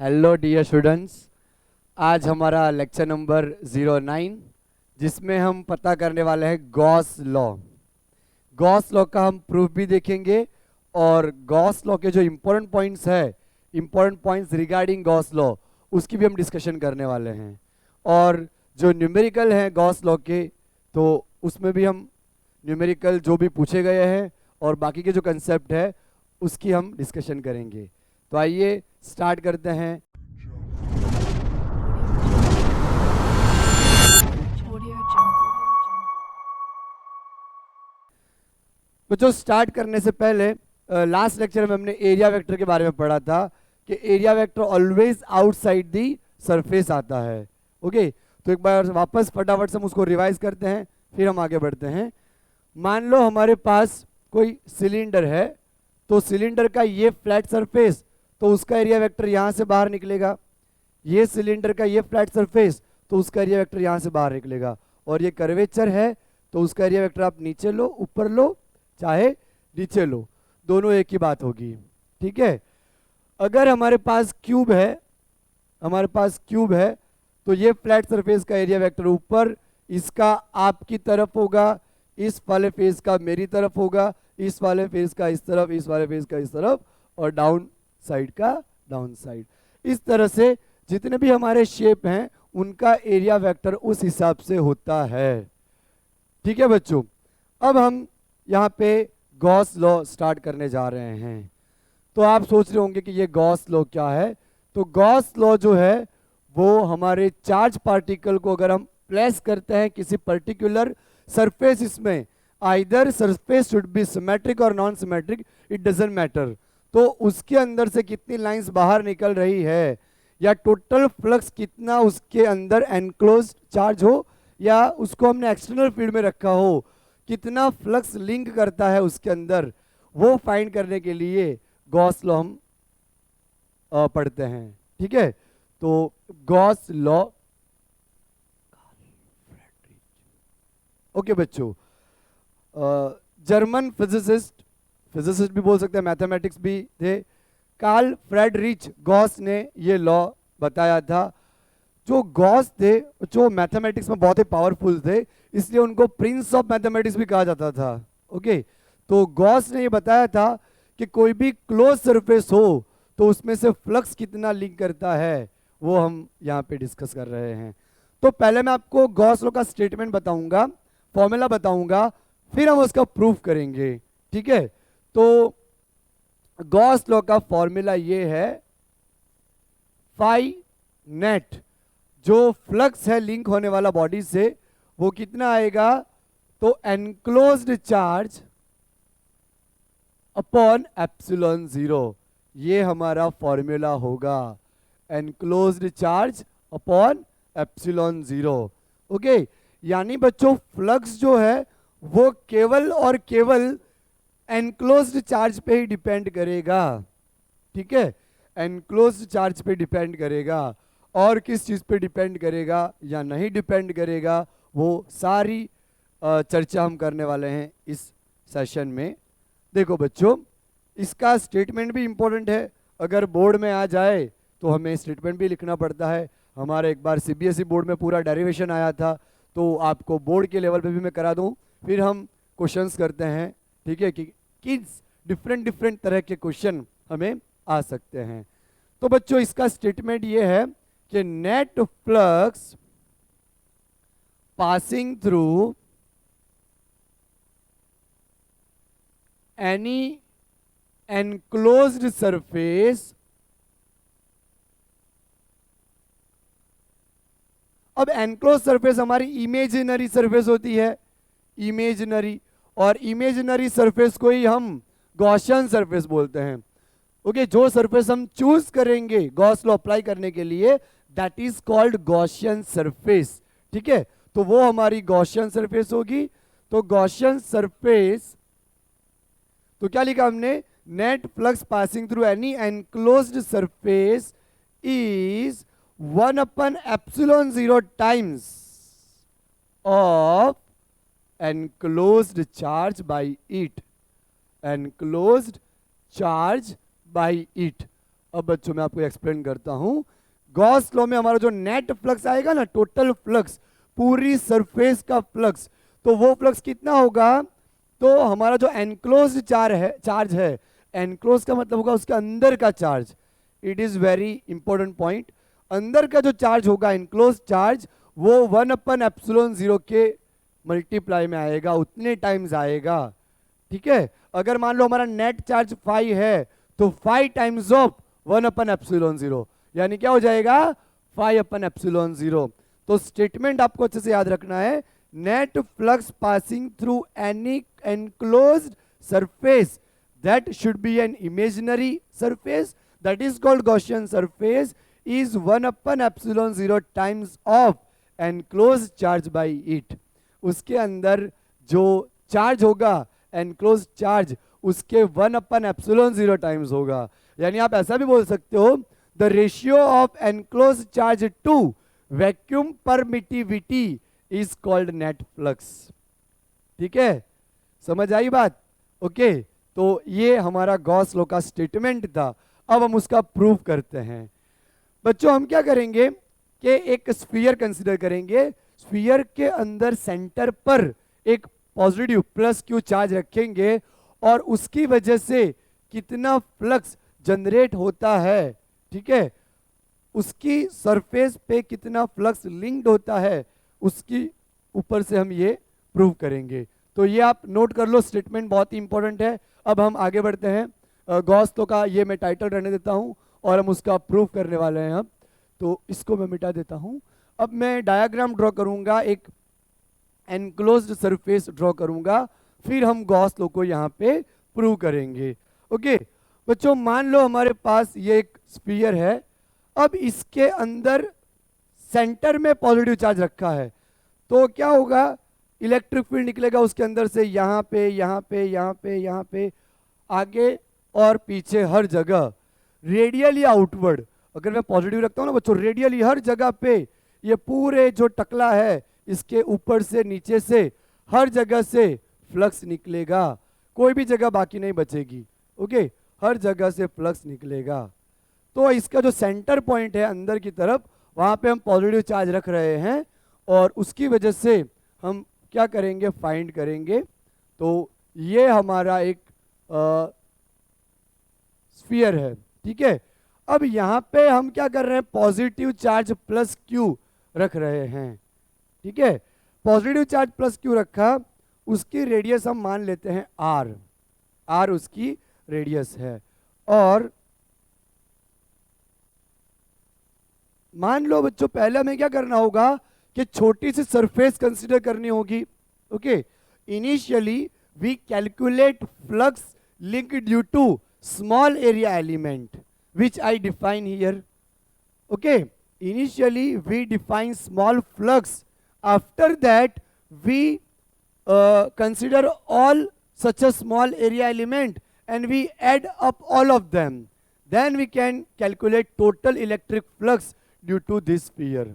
Hello dear students. आज हमारा lecture number 09 जिसमें हम पता करने वाले हैं गॉस लॉ। गॉस लॉ का हम प्रूफ भी देखेंगे और गॉस लॉ के जो इम्पोर्टेंट पॉइंट्स है, important points regarding Gauss law, उसकी भी हम डिस्कशन करने वाले हैं। और जो न्यूमेरिकल हैं गॉस लॉ के, तो उसमें भी हम न्यूमेरिकल जो भी पूछे गए हैं और बाकी के जो कंसेप्ट है उसकी हम डिस्कशन करेंगे। तो आइए स्टार्ट करते हैं। बच्चों, स्टार्ट करने से पहले लास्ट लेक्चर में हमने एरिया वेक्टर के बारे में पढ़ा था कि area vector always outside the surface आता है। ओके, तो एक बार वापस फटाफट से हम उसको रिवाइज करते हैं, फिर हम आगे बढ़ते हैं। मान लो हमारे पास कोई सिलेंडर है, तो सिलेंडर का ये फ्लैट सरफेस, तो उसका एरिया वेक्टर यहाँ से बाहर निकलेगा। ये सिलेंडर का ये फ्लैट सरफेस, तो उसका एरिया वेक्टर यहाँ से बाहर निकलेगा। और ये कर्वेचर है, तो उसका एरिया वेक्टर आप नीचे लो, ऊपर लो, चाहे नीचे लो, दोनों एक ही बात होगी। ठीक है। अगर हमारे पास क्यूब है, हमारे पास क्यूब है, तो ये फ्लैट सरफेस का एरिया वेक्टर ऊपर इसका आपकी तरफ होगा, इस वाले फेस का मेरी तरफ होगा, इस वाले फेस का इस तरफ, इस वाले फेस का इस तरफ, और डाउन साइड का डाउन साइड। इस तरह से जितने भी हमारे शेप हैं उनका एरिया वेक्टर उस हिसाब से होता है। ठीक है बच्चों, अब हम यहाँ पे गॉस लॉ स्टार्ट करने जा रहे हैं। तो आप सोच रहे होंगे कि ये गॉस लॉ क्या है। तो गॉस लॉ जो है वो हमारे चार्ज पार्टिकल को अगर हम प्लेस करते हैं किसी पर्टिकुलर सरफेस, इसमें either surface should be symmetric और non symmetric, it doesn't matter, तो उसके अंदर से कितनी लाइंस बाहर निकल रही है या टोटल फ्लक्स कितना उसके अंदर एनक्लोज चार्ज हो या उसको हमने एक्सटर्नल फील्ड में रखा हो, कितना फ्लक्स लिंक करता है उसके अंदर, वो फाइंड करने के लिए गॉस लॉ हम पढ़ते हैं। ठीक है। तो गॉस लॉ, ओके बच्चों, जर्मन फिजिसिस्ट, फिजिसिस्ट भी बोल सकते हैं, मैथमेटिक्स भी थे, कार्ल फ्रेडरिच गॉस ने ये लॉ बताया था। जो गॉस थे, जो मैथमेटिक्स में बहुत ही पावरफुल थे, इसलिए उनको प्रिंस ऑफ मैथमेटिक्स भी कहा जाता था। ओके, तो गॉस ने ये बताया था कि कोई भी क्लोज सरफेस हो तो उसमें से फ्लक्स कितना लिंक करता है, वो हम यहाँ पे डिस्कस कर रहे हैं। तो पहले मैं आपको गॉस लॉ का स्टेटमेंट बताऊंगा, फॉर्मूला बताऊंगा, फिर हम उसका प्रूफ करेंगे। ठीक है। तो गॉस लॉ का फॉर्मूला ये है, फाई नेट, जो फ्लक्स है लिंक होने वाला बॉडी से, वो कितना आएगा, तो enclosed charge upon epsilon zero, ये हमारा फॉर्मूला होगा, enclosed charge upon epsilon zero. Okay, यानी बच्चों फ्लक्स जो है वो केवल और केवल एनक्लोज्ड चार्ज पे ही डिपेंड करेगा। ठीक है, एनक्लोज्ड चार्ज पे डिपेंड करेगा, और किस चीज पे डिपेंड करेगा या नहीं डिपेंड करेगा, वो सारी चर्चा हम करने वाले हैं इस सेशन में। देखो बच्चों, इसका स्टेटमेंट भी इंपॉर्टेंट है, अगर बोर्ड में आ जाए तो हमें स्टेटमेंट भी लिखना पड़ता है। हमारे एक बार सीबीएसई बोर्ड में पूरा डेरिवेशन आया था, तो आपको बोर्ड के लेवल पे भी मैं करा दूं, फिर हम क्वेश्चंस करते हैं। ठीक है, कि किस डिफरेंट डिफरेंट तरह के क्वेश्चन हमें आ सकते हैं। तो बच्चों, इसका स्टेटमेंट ये है कि net flux passing through any enclosed surface, अब एनक्लोज सरफेस हमारी इमेजिनरी सरफेस होती है, इमेजिनरी, और इमेजिनरी सरफेस को ही हम गॉसियन सरफेस बोलते हैं। ओके, जो सरफेस हम चूज करेंगे गॉस लॉ अप्लाई करने के लिए, that is called Gaussian surface. ठीक है, तो वो हमारी गॉसियन सरफेस होगी। तो गॉसियन सरफेस, तो क्या लिखा हमने, net flux passing through any enclosed surface is 1 upon epsilon 0 times of enclosed charge by it, enclosed charge by it। अब बच्चों मैं आपको एक्सप्लेन करता हूं। गॉस लॉ में हमारा जो नेट फ्लक्स आएगा ना, टोटल फ्लक्स, पूरी सरफेस का फ्लक्स, तो वो फ्लक्स कितना होगा, तो हमारा जो एनक्लोज चार्ज है, एनक्लोज का मतलब होगा उसके अंदर का charge. It is very important point. अंदर का जो चार्ज होगा, एनक्लोज चार्ज, वो 1/ε0 के मल्टीप्लाई में आएगा, उतने टाइम्स आएगा। ठीक है, अगर मान लो हमारा नेट चार्ज 5 है तो 5 टाइम्स ऑफ 1/ε0, यानी क्या हो जाएगा 5/ε0। तो स्टेटमेंट आपको अच्छे से याद रखना है, net flux passing through any enclosed surface that should be an imaginary surface, that is called Gaussian surface, is 1/ε0 times of enclosed charge by it। उसके अंदर जो चार्ज होगा एनक्लोज चार्ज, उसके 1/ε0 टाइम्स होगा। यानी आप ऐसा भी बोल सकते हो, the ratio of enclose charge to vacuum permittivity is called net flux. ठीक है, समझ आई बात? ओके, तो ये हमारा गॉस लॉ का स्टेटमेंट था। अब हम उसका प्रूफ करते हैं। बच्चों हम क्या करेंगे कि एक स्फीयर कंसीडर करेंगे, स्फीयर के अंदर सेंटर पर एक पॉजिटिव प्लस क्यू चार्ज रखेंगे और उसकी वजह से कितना फ्लक्स जनरेट होता है, ठीक है, उसकी सरफेस पे कितना फ्लक्स लिंक्ड होता है, उसकी ऊपर से हम ये प्रूव करेंगे। तो ये आप नोट कर लो, स्टेटमेंट बहुत ही इंपॉर्टेंट है। अब हम आगे बढ़ते हैं। गॉस लॉ का ये मैं टाइटल रहने देता हूं और हम उसका प्रूफ करने वाले हैं। अब तो इसको मैं मिटा देता हूं। अब मैं डायग्राम ड्रॉ करूंगा, एक एनक्लोज्ड सरफेस ड्रॉ करूंगा, फिर हम गॉस लॉ को यहाँ पे प्रूव करेंगे। ओके बच्चों, मान लो हमारे पास ये एक स्फीयर है। अब इसके अंदर सेंटर में पॉजिटिव चार्ज रखा है, तो क्या होगा, इलेक्ट्रिक फील्ड निकलेगा उसके अंदर से, यहाँ पे यहाँ पे यहाँ पे यहाँ पे, आगे और पीछे हर जगह, रेडियली आउटवर्ड। अगर मैं पॉजिटिव रखता हूँ ना बच्चों, रेडियली हर जगह पे, ये पूरे जो टकला है इसके ऊपर से नीचे से हर जगह से फ्लक्स निकलेगा, कोई भी जगह बाकी नहीं बचेगी। ओके, हर जगह से फ्लक्स निकलेगा। तो इसका जो सेंटर पॉइंट है अंदर की तरफ, वहाँ पे हम पॉजिटिव चार्ज रख रहे हैं और उसकी वजह से हम क्या करेंगे, फाइंड करेंगे। तो ये हमारा एक स्फीयर है। ठीक है, अब यहाँ पे हम क्या कर रहे हैं, पॉजिटिव चार्ज प्लस क्यू रख रहे हैं। ठीक है, पॉजिटिव चार्ज प्लस क्यू रखा, उसकी रेडियस हम मान लेते हैं आर, आर उसकी रेडियस है। और मान लो बच्चों, पहले हमें क्या करना होगा कि छोटी सी सरफेस कंसीडर करनी होगी। Okay, initially we calculate flux link due to small area element which I define here. Okay, initially we define small flux, after that we consider all such a small area element and we add up all of them, then we can calculate total electric flux due to this sphere.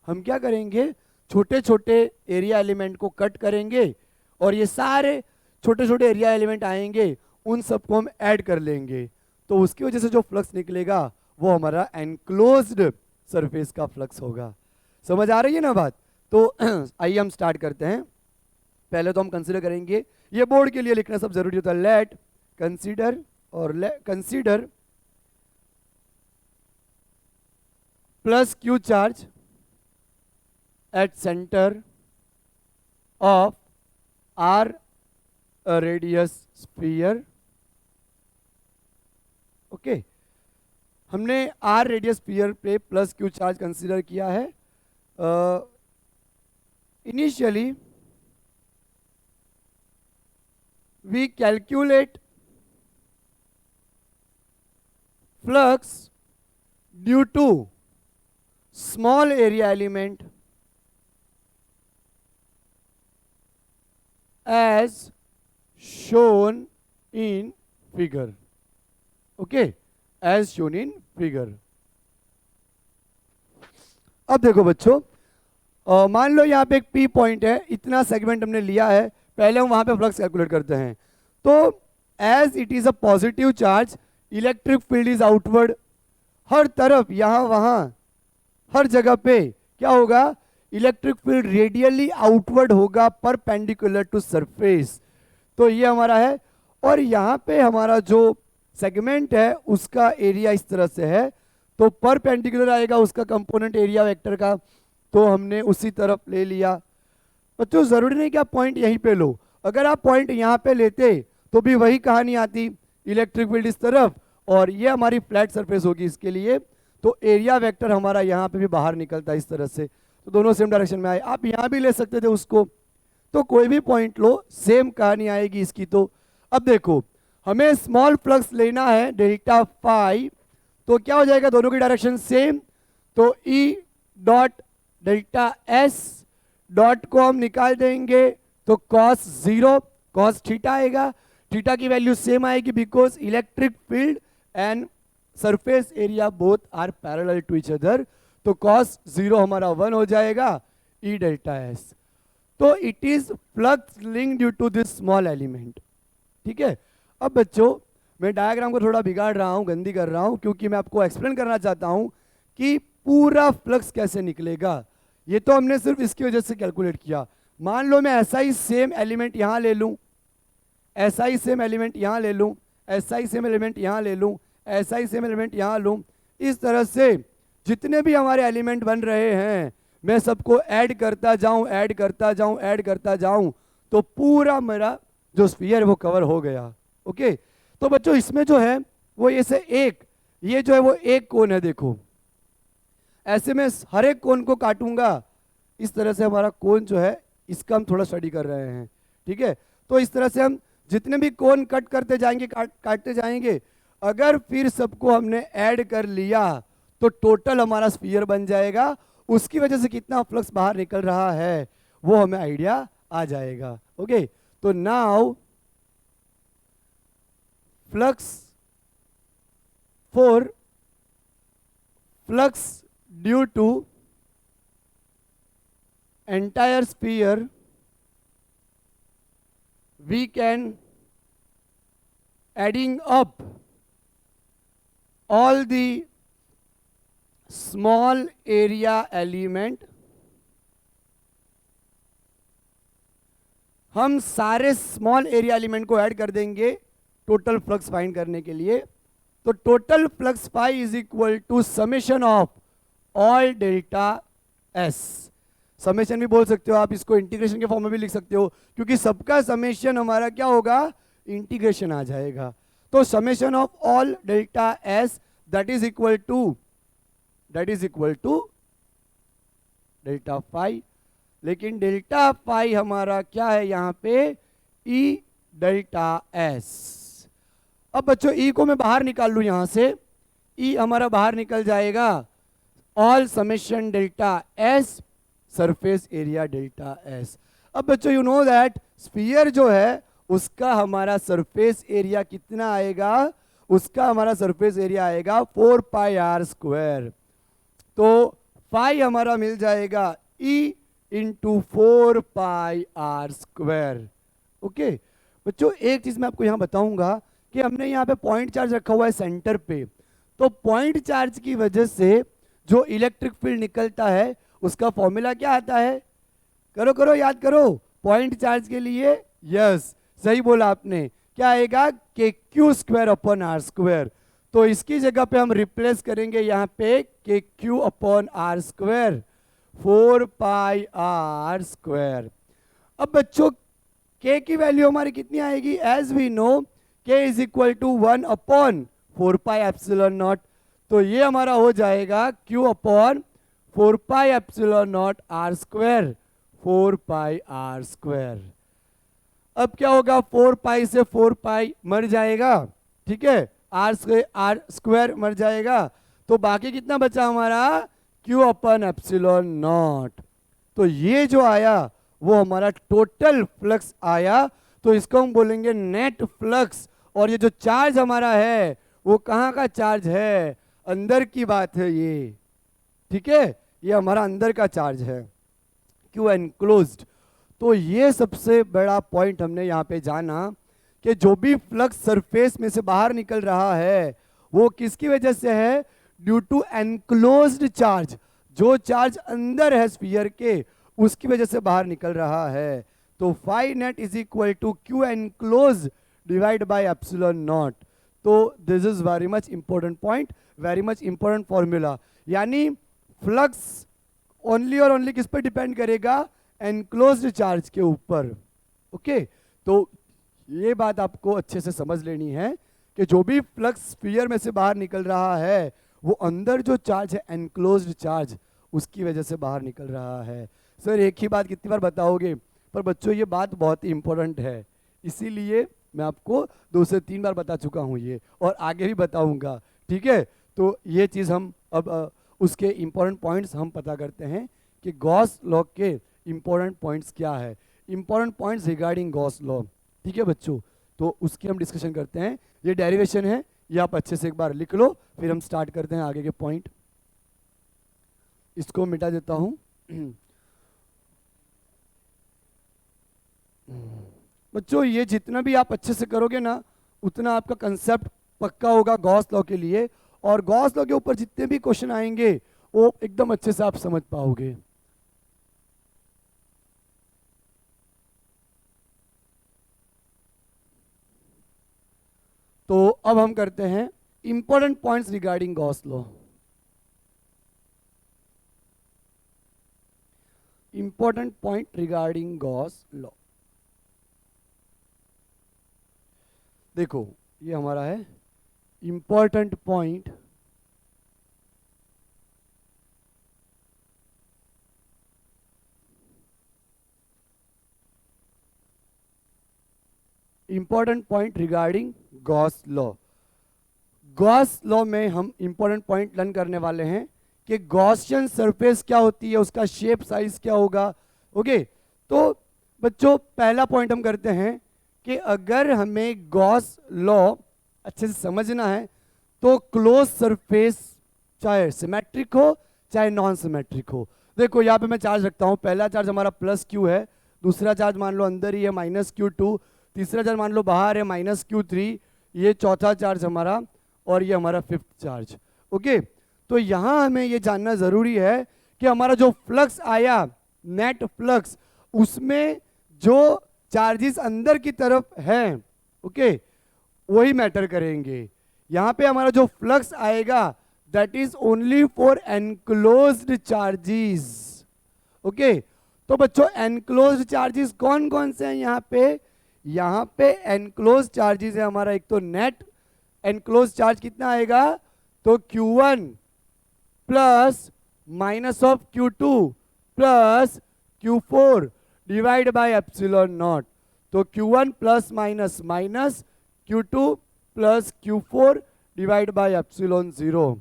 हम क्या करेंगे, छोटे छोटे area element को cut करेंगे और ये सारे छोटे छोटे एरिया एलिमेंट आएंगे, उन सबको हम ऐड कर लेंगे, तो उसकी वजह से जो फ्लक्स निकलेगा वो हमारा एनक्लोज्ड सरफेस का फ्लक्स होगा। समझ आ रही है ना बात? तो आइए हम स्टार्ट करते हैं। पहले तो हम कंसीडर करेंगे, ये बोर्ड के लिए लिखना सब जरूरी होता है, लेट कंसीडर और consider plus Q charge at centre of R radius sphere. Okay, हमने आर रेडियस स्फीयर पे प्लस क्यू चार्ज कंसीडर किया है। Initially we calculate flux due to small area element as shown in figure. Okay, as shown in figure. अब देखो बच्चों, मान लो यहाँ पे एक पी पॉइंट है, इतना सेगमेंट हमने लिया है, पहले हम वहां पे फ्लक्स कैलकुलेट करते हैं। तो as it is a positive charge, electric field is outward, हर तरफ यहाँ वहाँ हर जगह पे क्या होगा, इलेक्ट्रिक फील्ड रेडियली आउटवर्ड होगा परपेंडिकुलर टू सरफेस। तो ये हमारा है, और यहाँ पे हमारा जो सेगमेंट है उसका एरिया इस तरह से है, तो परपेंडिकुलर आएगा उसका कंपोनेंट एरिया वेक्टर का, तो हमने उसी तरफ ले लिया। बच्चों जरूरी नहीं कि आप पॉइंट यहीं पे लो, अगर आप पॉइंट यहाँ पे लेते तो भी वही कहानी आती, इलेक्ट्रिक फील्ड इस तरफ और ये हमारी फ्लैट सरफेस होगी इसके लिए, तो एरिया वेक्टर हमारा यहाँ पे भी बाहर निकलता है इस तरह से, तो दोनों सेम डायरेक्शन में आए। आप यहाँ भी ले सकते थे उसको, तो कोई भी पॉइंट लो सेम कहानी आएगी इसकी। तो अब देखो हमें स्मॉल फ्लक्स लेना है डेल्टा फाई, तो क्या हो जाएगा, दोनों की डायरेक्शन सेम, तो E dot delta S dot को हम निकाल देंगे, तो कॉस 0 कॉस थीटा आएगा, थीटा की वैल्यू सेम आएगी because electric field and surface area both are parallel to each other, तो कॉस 0 हमारा 1 हो जाएगा ई डेल्टा एस। तो it is flux link due to this small element. ठीक है, अब बच्चों मैं डायग्राम को थोड़ा बिगाड़ रहा हूँ, गंदी कर रहा हूँ, क्योंकि मैं आपको एक्सप्लेन करना चाहता हूँ कि पूरा फ्लक्स कैसे निकलेगा। ये तो हमने सिर्फ इसकी वजह से कैलकुलेट किया। मान लो मैं ऐसा ही सेम एलिमेंट यहाँ ले लूँ, ऐसा ही सेम एलिमेंट यहाँ ले लूँ, ऐसा ही सेम एलिमेंट यहाँ ले लूँ, ऐसा ही सेम एलिमेंट यहाँ लूँ, इस तरह से जितने भी हमारे एलिमेंट बन रहे हैं मैं सबको ऐड करता जाऊँ, ऐड करता जाऊँ, ऐड करता जाऊँ, तो पूरा मेरा जो स्फीयर है वो कवर हो गया। ओके, तो बच्चों इसमें जो है वो ऐसे एक, ये जो है वो एक कोन है, देखो ऐसे में हर एक कोन को काटूंगा, इस तरह से हमारा कोन जो है इसका हम थोड़ा स्टडी कर रहे हैं। ठीक है, तो इस तरह से हम जितने भी कोन कट करते जाएंगे, काटते जाएंगे, अगर फिर सबको हमने ऐड कर लिया तो टोटल हमारा स्फीयर बन जाएगा, उसकी वजह से कितना फ्लक्स बाहर निकल रहा है वो हमें आइडिया आ जाएगा। ओके, तो now flux for flux due to entire sphere we can adding up all the small area element, हम सारे स्मॉल एरिया एलिमेंट को ऐड कर देंगे टोटल फ्लक्स फाइंड करने के लिए। तो total flux phi is equal to summation of all delta S. Summation भी बोल सकते हो आप, इसको इंटीग्रेशन के फॉर्म में भी लिख सकते हो, क्योंकि सबका समेशन हमारा क्या होगा, इंटीग्रेशन आ जाएगा। तो summation of all delta S that is equal to delta phi, लेकिन डेल्टा फाई हमारा क्या है यहाँ पे, ई डेल्टा एस। अब बच्चों ई को मैं बाहर निकाल लूँ यहाँ से, ई हमारा बाहर निकल जाएगा all summation delta S surface area delta S. अब बच्चों यू नो दैट स्फीयर जो है उसका हमारा सरफेस एरिया कितना आएगा, उसका हमारा सरफेस एरिया आएगा 4 पाई आर स्क्वायर। तो फाई हमारा मिल जाएगा E into 4 pi R square. Okay बच्चों, एक चीज मैं आपको यहां बताऊंगा कि हमने यहाँ पे पॉइंट चार्ज रखा हुआ है सेंटर पे, तो पॉइंट चार्ज की वजह से जो इलेक्ट्रिक फील्ड निकलता है उसका फॉर्मूला क्या आता है, करो करो याद करो, पॉइंट चार्ज के लिए, यस सही बोला आपने, क्या आएगा, K Q square upon R square. तो इसकी जगह पे हम रिप्लेस करेंगे यहाँ पे K Q upon R square, 4 pi R square. अब बच्चों के की वैल्यू हमारी कितनी आएगी, as we know K is equal to 1 upon 4 pi epsilon naught, तो ये हमारा हो जाएगा q upon 4 pi epsilon naught R square, 4 pi R square. अब क्या होगा, 4 पाई से 4 पाई मर जाएगा, ठीक है, आर स्क्वायर मर जाएगा, तो बाकी कितना बचा हमारा, q अपॉन एप्सिलॉन नॉट। तो ये जो आया वो हमारा टोटल फ्लक्स आया, तो इसको हम बोलेंगे नेट फ्लक्स। और ये जो चार्ज हमारा है वो कहाँ का चार्ज है, अंदर की बात है ये, ठीक है, ये हमारा अंदर का चार्ज है, क्यू एनक्लोज्ड। तो ये सबसे बड़ा पॉइंट हमने यहाँ पे जाना कि जो भी फ्लक्स सरफेस में से बाहर निकल रहा है वो किसकी वजह से है, ड्यू टू एनक्लोज्ड चार्ज, जो चार्ज अंदर है स्फीयर के उसकी वजह से बाहर निकल रहा है। तो phi net is equal to Q enclosed divide by epsilon naught. तो this is very much important point, very much important formula. यानी फ्लक्स ओनली और ओनली किस पर डिपेंड करेगा? एनक्लोज्ड चार्ज के ऊपर। ओके, तो ये बात आपको अच्छे से समझ लेनी है कि जो भी फ्लक्स स्फीयर में से बाहर निकल रहा है वो अंदर जो चार्ज है एनक्लोज्ड चार्ज उसकी वजह से बाहर निकल रहा है। सर एक ही बात कितनी बार बताओगे? पर बच्चों ये बात बहुत ही इंपॉर्टेंट है, इसीलिए मैं आपको 2 से 3 बार बता चुका हूँ ये, और आगे भी बताऊंगा। ठीक है, तो ये चीज़ हम अब उसके इंपॉर्टेंट पॉइंट्स हम पता करते हैं कि गॉस लॉ के इंपॉर्टेंट पॉइंट्स क्या है, important points regarding Gauss law. ठीक है बच्चों, तो उसकी हम डिस्कशन करते हैं। ये डेरिवेशन है, ये आप अच्छे से एक बार लिख लो, फिर हम स्टार्ट करते हैं आगे के पॉइंट। इसको मिटा देता हूं। बच्चों ये जितना भी आप अच्छे से करोगे ना उतना आपका कंसेप्ट पक्का होगा गॉस लॉ के लिए, और गॉस लॉ के ऊपर जितने भी क्वेश्चन आएंगे वो एकदम अच्छे से आप समझ पाओगे। तो अब हम करते हैं important points regarding Gauss law. Important point regarding Gauss law, देखो ये हमारा है important point regarding Gauss law. Gauss law में हम इंपॉर्टेंट पॉइंट लर्न करने वाले हैं कि गॉसियन सरफेस क्या होती है, उसका शेप साइज क्या होगा। ओके, तो बच्चों पहला पॉइंट हम करते हैं कि अगर हमें गॉस लॉ अच्छे से समझना है तो क्लोज सरफेस चाहे सिमेट्रिक हो चाहे नॉन सिमेट्रिक हो। देखो यहाँ पे मैं चार्ज रखता हूँ, पहला चार्ज हमारा प्लस क्यू है, दूसरा चार्ज मान लो अंदर ही है -Q2, तीसरा चार्ज मान लो बाहर है -Q3, ये चौथा चार्ज हमारा, और ये हमारा 5th चार्ज। ओके, तो यहाँ हमें ये जानना ज़रूरी है कि हमारा जो फ्लक्स आया नेट फ्लक्स, उसमें जो चार्जेस अंदर की तरफ हैं, ओके, वही मैटर करेंगे। यहाँ पे हमारा जो फ्लक्स आएगा that is only for enclosed charges. Okay, तो बच्चों एनक्लोज्ड चार्जेस कौन कौन से हैं यहाँ पे? यहाँ पे एनक्लोज चार्जेस है हमारा, एक तो नेट एनक्लोज चार्ज कितना आएगा, तो Q1 plus minus of Q2 plus Q4 divide by epsilon naught. तो Q1 plus minus minus Q2 plus Q4 divide by epsilon 0।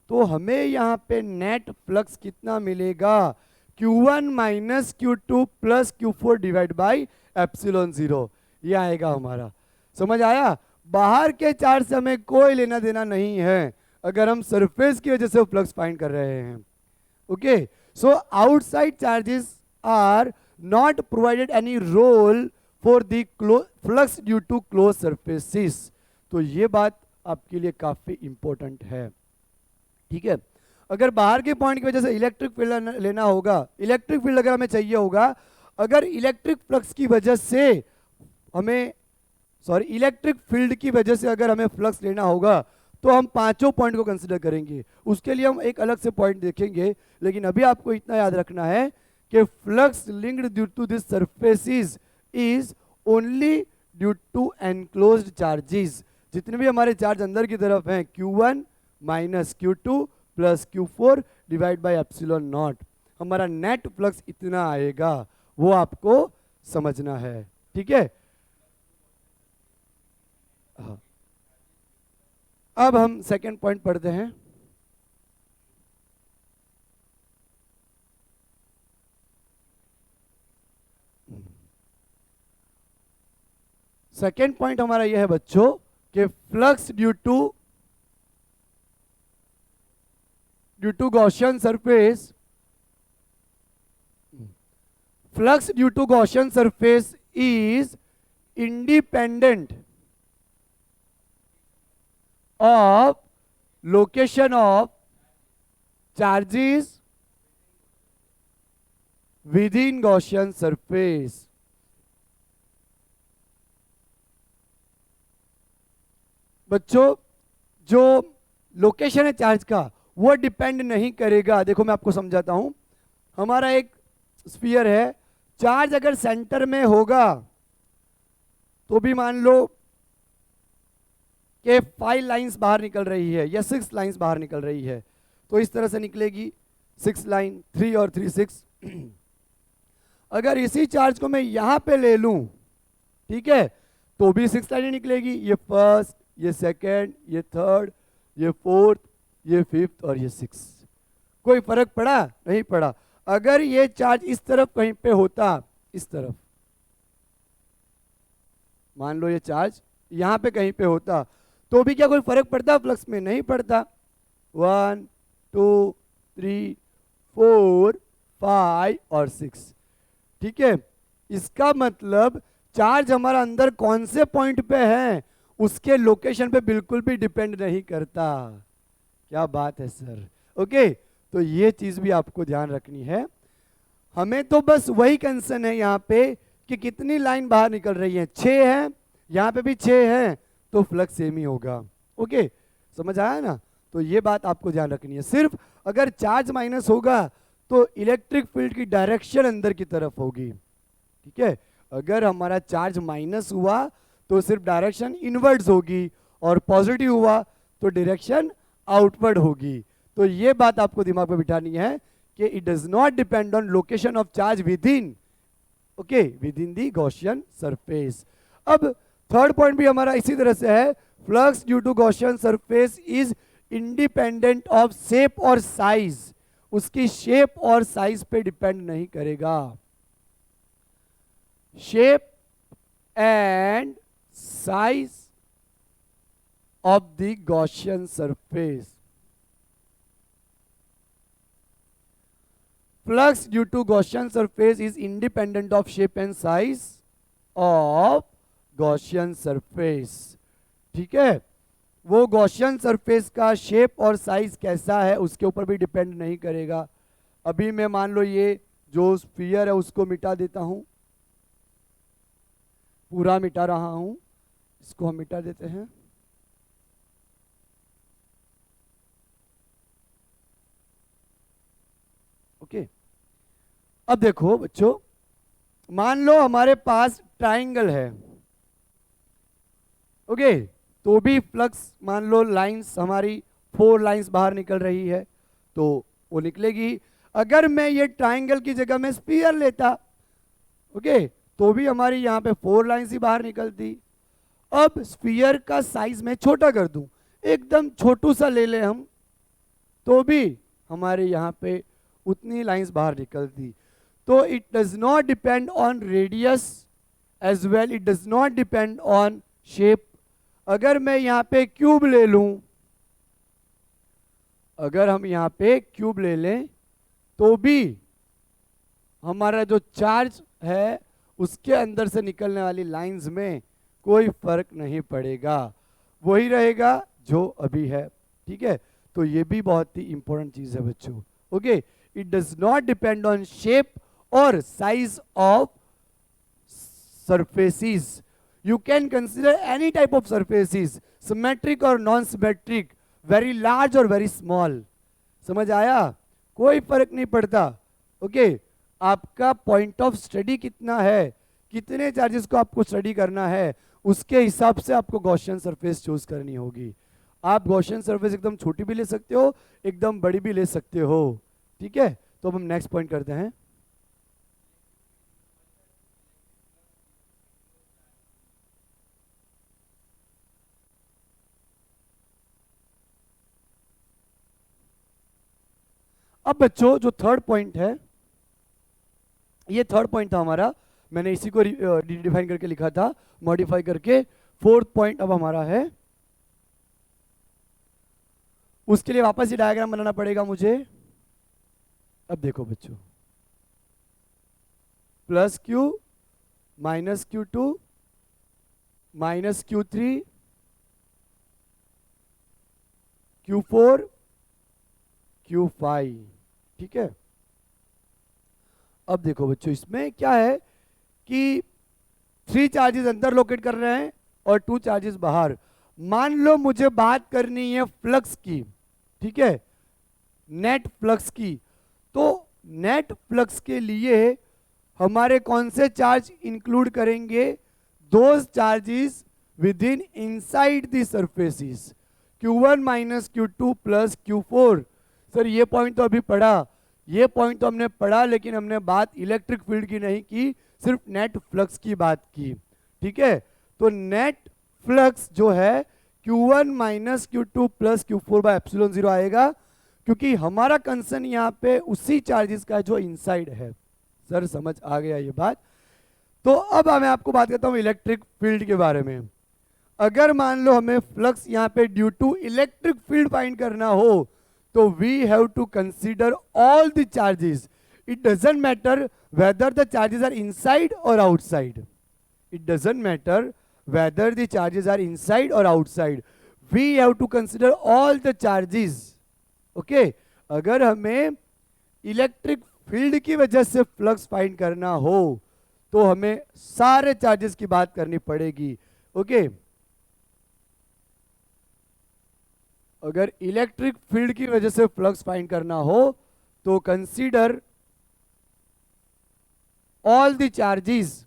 तो हमें यहाँ पे नेट फ्लक्स कितना मिलेगा? Q1 minus Q2 plus Q4 divide by epsilon 0, ये आएगा हमारा। समझ आया? बाहर के चार्ज से हमें कोई लेना देना नहीं है अगर हम सरफेस की वजह से फ्लक्स फाइंड कर रहे हैं। Okay, so outside charges are not provided any role for the flux due to close surfaces. तो ये बात आपके लिए काफी इंपॉर्टेंट है। ठीक है, अगर बाहर के पॉइंट की वजह से इलेक्ट्रिक फील्ड लेना होगा, इलेक्ट्रिक फील्ड अगर हमें चाहिए होगा, अगर इलेक्ट्रिक फ्लक्स की वजह से हमें इलेक्ट्रिक फील्ड की वजह से अगर हमें फ्लक्स लेना होगा तो हम पांचों पॉइंट को कंसीडर करेंगे। उसके लिए हम एक अलग से पॉइंट देखेंगे, लेकिन अभी आपको इतना याद रखना है कि flux linked due to this surfaces is only due to enclosed charges. जितने भी हमारे चार्ज अंदर की तरफ हैं Q1 minus Q2 plus Q4 divide by epsilon naught, हमारा नेट फ्लक्स इतना आएगा, वो आपको समझना है। ठीक है, हाँ। अब हम सेकेंड पॉइंट पढ़ते हैं। सेकेंड पॉइंट हमारा यह है बच्चों कि flux due to Gaussian surface, flux due to Gaussian surface is independent of location of charges within Gaussian surface. बच्चों जो लोकेशन है चार्ज का वो डिपेंड नहीं करेगा। देखो मैं आपको समझाता हूं। हमारा एक स्फीयर है, चार्ज अगर सेंटर में होगा तो भी मान लो कि 5 लाइंस बाहर निकल रही है या 6 लाइंस बाहर निकल रही है, तो इस तरह से निकलेगी 6 लाइन, 3 और 3 6। अगर इसी चार्ज को मैं यहां पे ले लूं, ठीक है, तो भी 6 लाइनें निकलेगी। ये फर्स्ट, ये सेकंड, ये थर्ड, ये फोर्थ, ये फिफ्थ और ये 6। कोई फर्क पड़ा? नहीं पड़ा। अगर ये चार्ज इस तरफ कहीं पे होता, इस तरफ मान लो ये चार्ज यहां पे कहीं पे होता, तो भी क्या कोई फर्क पड़ता फ्लक्स में? नहीं पड़ता। 1 2 3 4 5 और 6, ठीक है। इसका मतलब चार्ज हमारा अंदर कौन से पॉइंट पे है उसके लोकेशन पे बिल्कुल भी डिपेंड नहीं करता। क्या बात है सर। ओके, तो ये चीज भी आपको ध्यान रखनी है। हमें तो बस वही कंसर्न है यहाँ पे कि कितनी लाइन बाहर निकल रही है। 6 है, यहाँ पे भी 6 है, तो फ्लक्स सेम ही होगा। ओके, समझ आया ना? तो ये बात आपको ध्यान रखनी है। सिर्फ अगर चार्ज माइनस होगा तो इलेक्ट्रिक फील्ड की डायरेक्शन अंदर की तरफ होगी, ठीक है। अगर हमारा चार्ज माइनस हुआ तो सिर्फ डायरेक्शन इनवर्ड्स होगी, और पॉजिटिव हुआ तो डायरेक्शन आउटवर्ड होगी। तो ये बात आपको दिमाग में बिठानी है कि it does not depend on location of charge within, okay, within the Gaussian surface. अब थर्ड पॉइंट भी हमारा इसी तरह से है, flux due to Gaussian surface is independent of shape और साइज। उसकी शेप और साइज पे डिपेंड नहीं करेगा। Shape and size of the Gaussian surface. Flux due to Gaussian surface is independent of shape and size of Gaussian surface, ठीक है। वो Gaussian surface का शेप और साइज कैसा है उसके ऊपर भी डिपेंड नहीं करेगा। अभी मैं मान लो ये जो स्फीयर है उसको मिटा देता हूं, पूरा मिटा रहा हूं, इसको हम मिटा देते हैं। ओके, अब देखो बच्चों, मान लो हमारे पास ट्राइंगल है, ओके, तो भी फ्लक्स मान लो लाइंस हमारी 4 लाइंस बाहर निकल रही है तो वो निकलेगी। अगर मैं ये ट्राइंगल की जगह में स्फीयर लेता, ओके, तो भी हमारी यहाँ पे 4 लाइंस ही बाहर निकलती। अब स्फीयर का साइज मैं छोटा कर दूं, एकदम छोटू सा ले ले हम, तो भी हमारे यहाँ पे उतनी लाइंस बाहर निकलती। तो it does not depend on radius as well, it does not depend on shape. अगर मैं यहाँ पे क्यूब ले लूं, अगर हम यहाँ पे क्यूब ले लें तो भी हमारा जो चार्ज है उसके अंदर से निकलने वाली लाइंस में कोई फर्क नहीं पड़ेगा, वही रहेगा जो अभी है, ठीक है। तो ये भी बहुत ही इंपॉर्टेंट चीज है बच्चों। Okay, it does not depend on shape और size of surfaces. You can consider any type of surfaces, symmetric or non-symmetric, very large or very small. समझ आया? कोई फर्क नहीं पड़ता। ओके, आपका पॉइंट ऑफ स्टडी कितना है, कितने चार्जेस को आपको स्टडी करना है, उसके हिसाब से आपको गॉसियन सरफेस चूज करनी होगी। आप गॉसियन सरफेस एकदम छोटी भी ले सकते हो, एकदम बड़ी भी ले सकते हो, ठीक है। तो अब हम नेक्स्ट पॉइंट करते हैं। अब बच्चों जो थर्ड पॉइंट है, ये थर्ड पॉइंट था हमारा, मैंने इसी को डिफाइन करके लिखा था, मॉडिफाई करके। फोर्थ पॉइंट अब हमारा है, उसके लिए वापस ये डायग्राम बनाना पड़ेगा मुझे। अब देखो बच्चों, plus Q minus Q2 minus Q3 Q4 Q5, ठीक है। अब देखो बच्चों, इसमें क्या है कि 3 चार्जेस अंदर लोकेट कर रहे हैं और 2 चार्जेस बाहर। मान लो मुझे बात करनी है फ्लक्स की, ठीक है, नेट फ्लक्स की। तो नेट फ्लक्स के लिए हमारे कौन से चार्ज इंक्लूड करेंगे? Those charges with in inside the surfaces, Q1 minus Q2 plus Q4। Sir ये पॉइंट तो अभी पढ़ा, ये पॉइंट तो हमने पढ़ा, लेकिन हमने बात इलेक्ट्रिक फील्ड की नहीं की, सिर्फ नेट फ्लक्स की बात की, ठीक है। तो नेट फ्लक्स जो है Q1 minus Q2 plus Q4 by epsilon 0 आएगा, क्योंकि हमारा कंसर्न यहाँ पे उसी चार्जेस का है जो इनसाइड है। सर समझ आ गया ये बात? तो अब मैं आपको बात करता हूँ इलेक्ट्रिक फील्ड के बारे में। अगर मान लो हमें फ्लक्स यहाँ पे due to electric field find करना हो, तो we have to consider all the charges. It doesn't matter whether the charges are inside और outside, it doesn't matter whether the charges are inside और outside, we have to consider all the charges. Okay, अगर हमें electric field की वजह से flux find करना हो तो हमें सारे चार्जेस की बात करनी पड़ेगी। ओके, अगर इलेक्ट्रिक फील्ड की वजह से फ्लक्स फाइंड करना हो तो consider all the charges,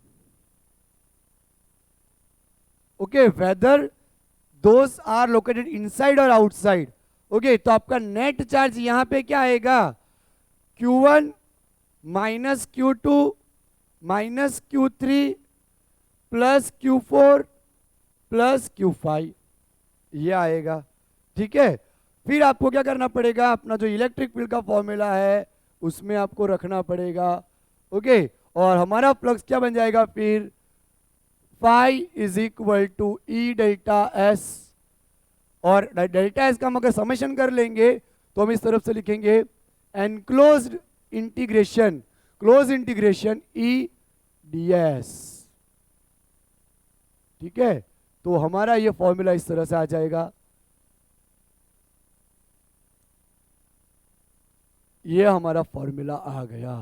okay, whether those are located inside और आउटसाइड। ओके, तो आपका नेट चार्ज यहां पे क्या आएगा? Q1 minus Q2 minus Q3 plus Q4 plus Q5, ये आएगा, ठीक है। फिर आपको क्या करना पड़ेगा? अपना जो इलेक्ट्रिक फील्ड का फॉर्मूला है उसमें आपको रखना पड़ेगा। ओके, और हमारा फ्लक्स क्या बन जाएगा फिर? Phi is equal to E delta S, और डेल्टा एस का हम अगर समेशन कर लेंगे तो हम इस तरफ से लिखेंगे enclosed integration, close integration E D S, ठीक है। तो हमारा ये फॉर्मूला इस तरह से आ जाएगा, ये हमारा फॉर्मूला आ गया।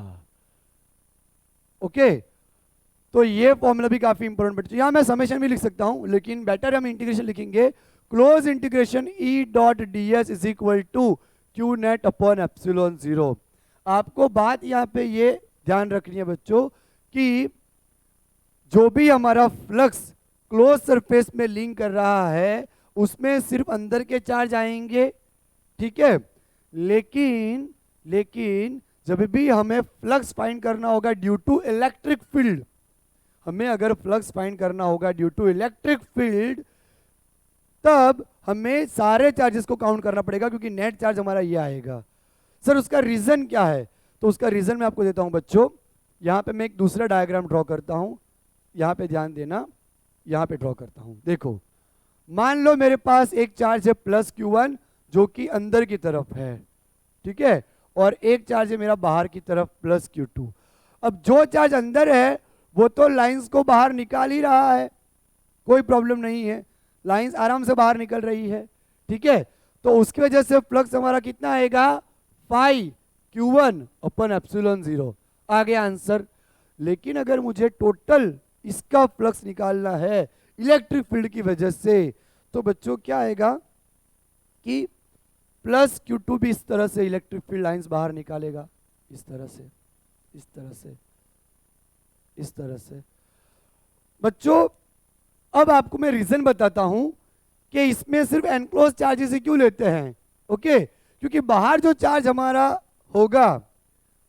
ओके, तो ये फॉर्मूला भी काफी इंपॉर्टेंट बच्चों, यहां मैं समेशन भी लिख सकता हूं, लेकिन बेटर हम इंटीग्रेशन लिखेंगे। Close integration E dot D S is equal to Q net upon epsilon 0। आपको बात यहां पे ये ध्यान रखनी है बच्चों कि जो भी हमारा फ्लक्स क्लोज सरफेस में लिंक कर रहा है उसमें सिर्फ अंदर के चार्ज आएंगे, ठीक है। लेकिन जब भी हमें फ्लक्स फाइंड करना होगा ड्यू टू इलेक्ट्रिक फील्ड, हमें अगर फ्लक्स फाइंड करना होगा ड्यू टू इलेक्ट्रिक फील्ड, तब हमें सारे चार्जेस को काउंट करना पड़ेगा, क्योंकि नेट चार्ज हमारा ये आएगा। सर उसका रीजन क्या है? तो उसका रीजन मैं आपको देता हूं बच्चों। यहां पे मैं एक दूसरा डायग्राम ड्रॉ करता हूं, यहां पे ध्यान देना, यहां पे ड्रॉ करता हूं। देखो, मान लो मेरे पास एक चार्ज है प्लस Q1 जो कि अंदर की तरफ है, ठीक है, और एक चार्ज है मेरा बाहर की तरफ प्लस Q2। अब जो चार्ज अंदर है वो तो लाइंस को बाहर निकाल ही रहा है, कोई प्रॉब्लम नहीं है, लाइंस आराम से बाहर निकल रही है, ठीक है। तो उसकी वजह से फ्लक्स हमारा कितना आएगा? फाई Q1 अपन एप्सिलॉन 0 आ गया आंसर। लेकिन अगर मुझे टोटल इसका फ्लक्स निकालना है इलेक्ट्रिक फील्ड की वजह से, तो बच्चों क्या आएगा कि प्लस Q2 भी इस तरह से इलेक्ट्रिक फील्ड लाइंस बाहर निकालेगा, इस तरह से, इस तरह से, इस तरह से। बच्चों अब आपको मैं रीजन बताता हूं कि इसमें सिर्फ एनक्लोज चार्जेस ही क्यों लेते हैं। ओके, क्योंकि बाहर जो चार्ज हमारा होगा,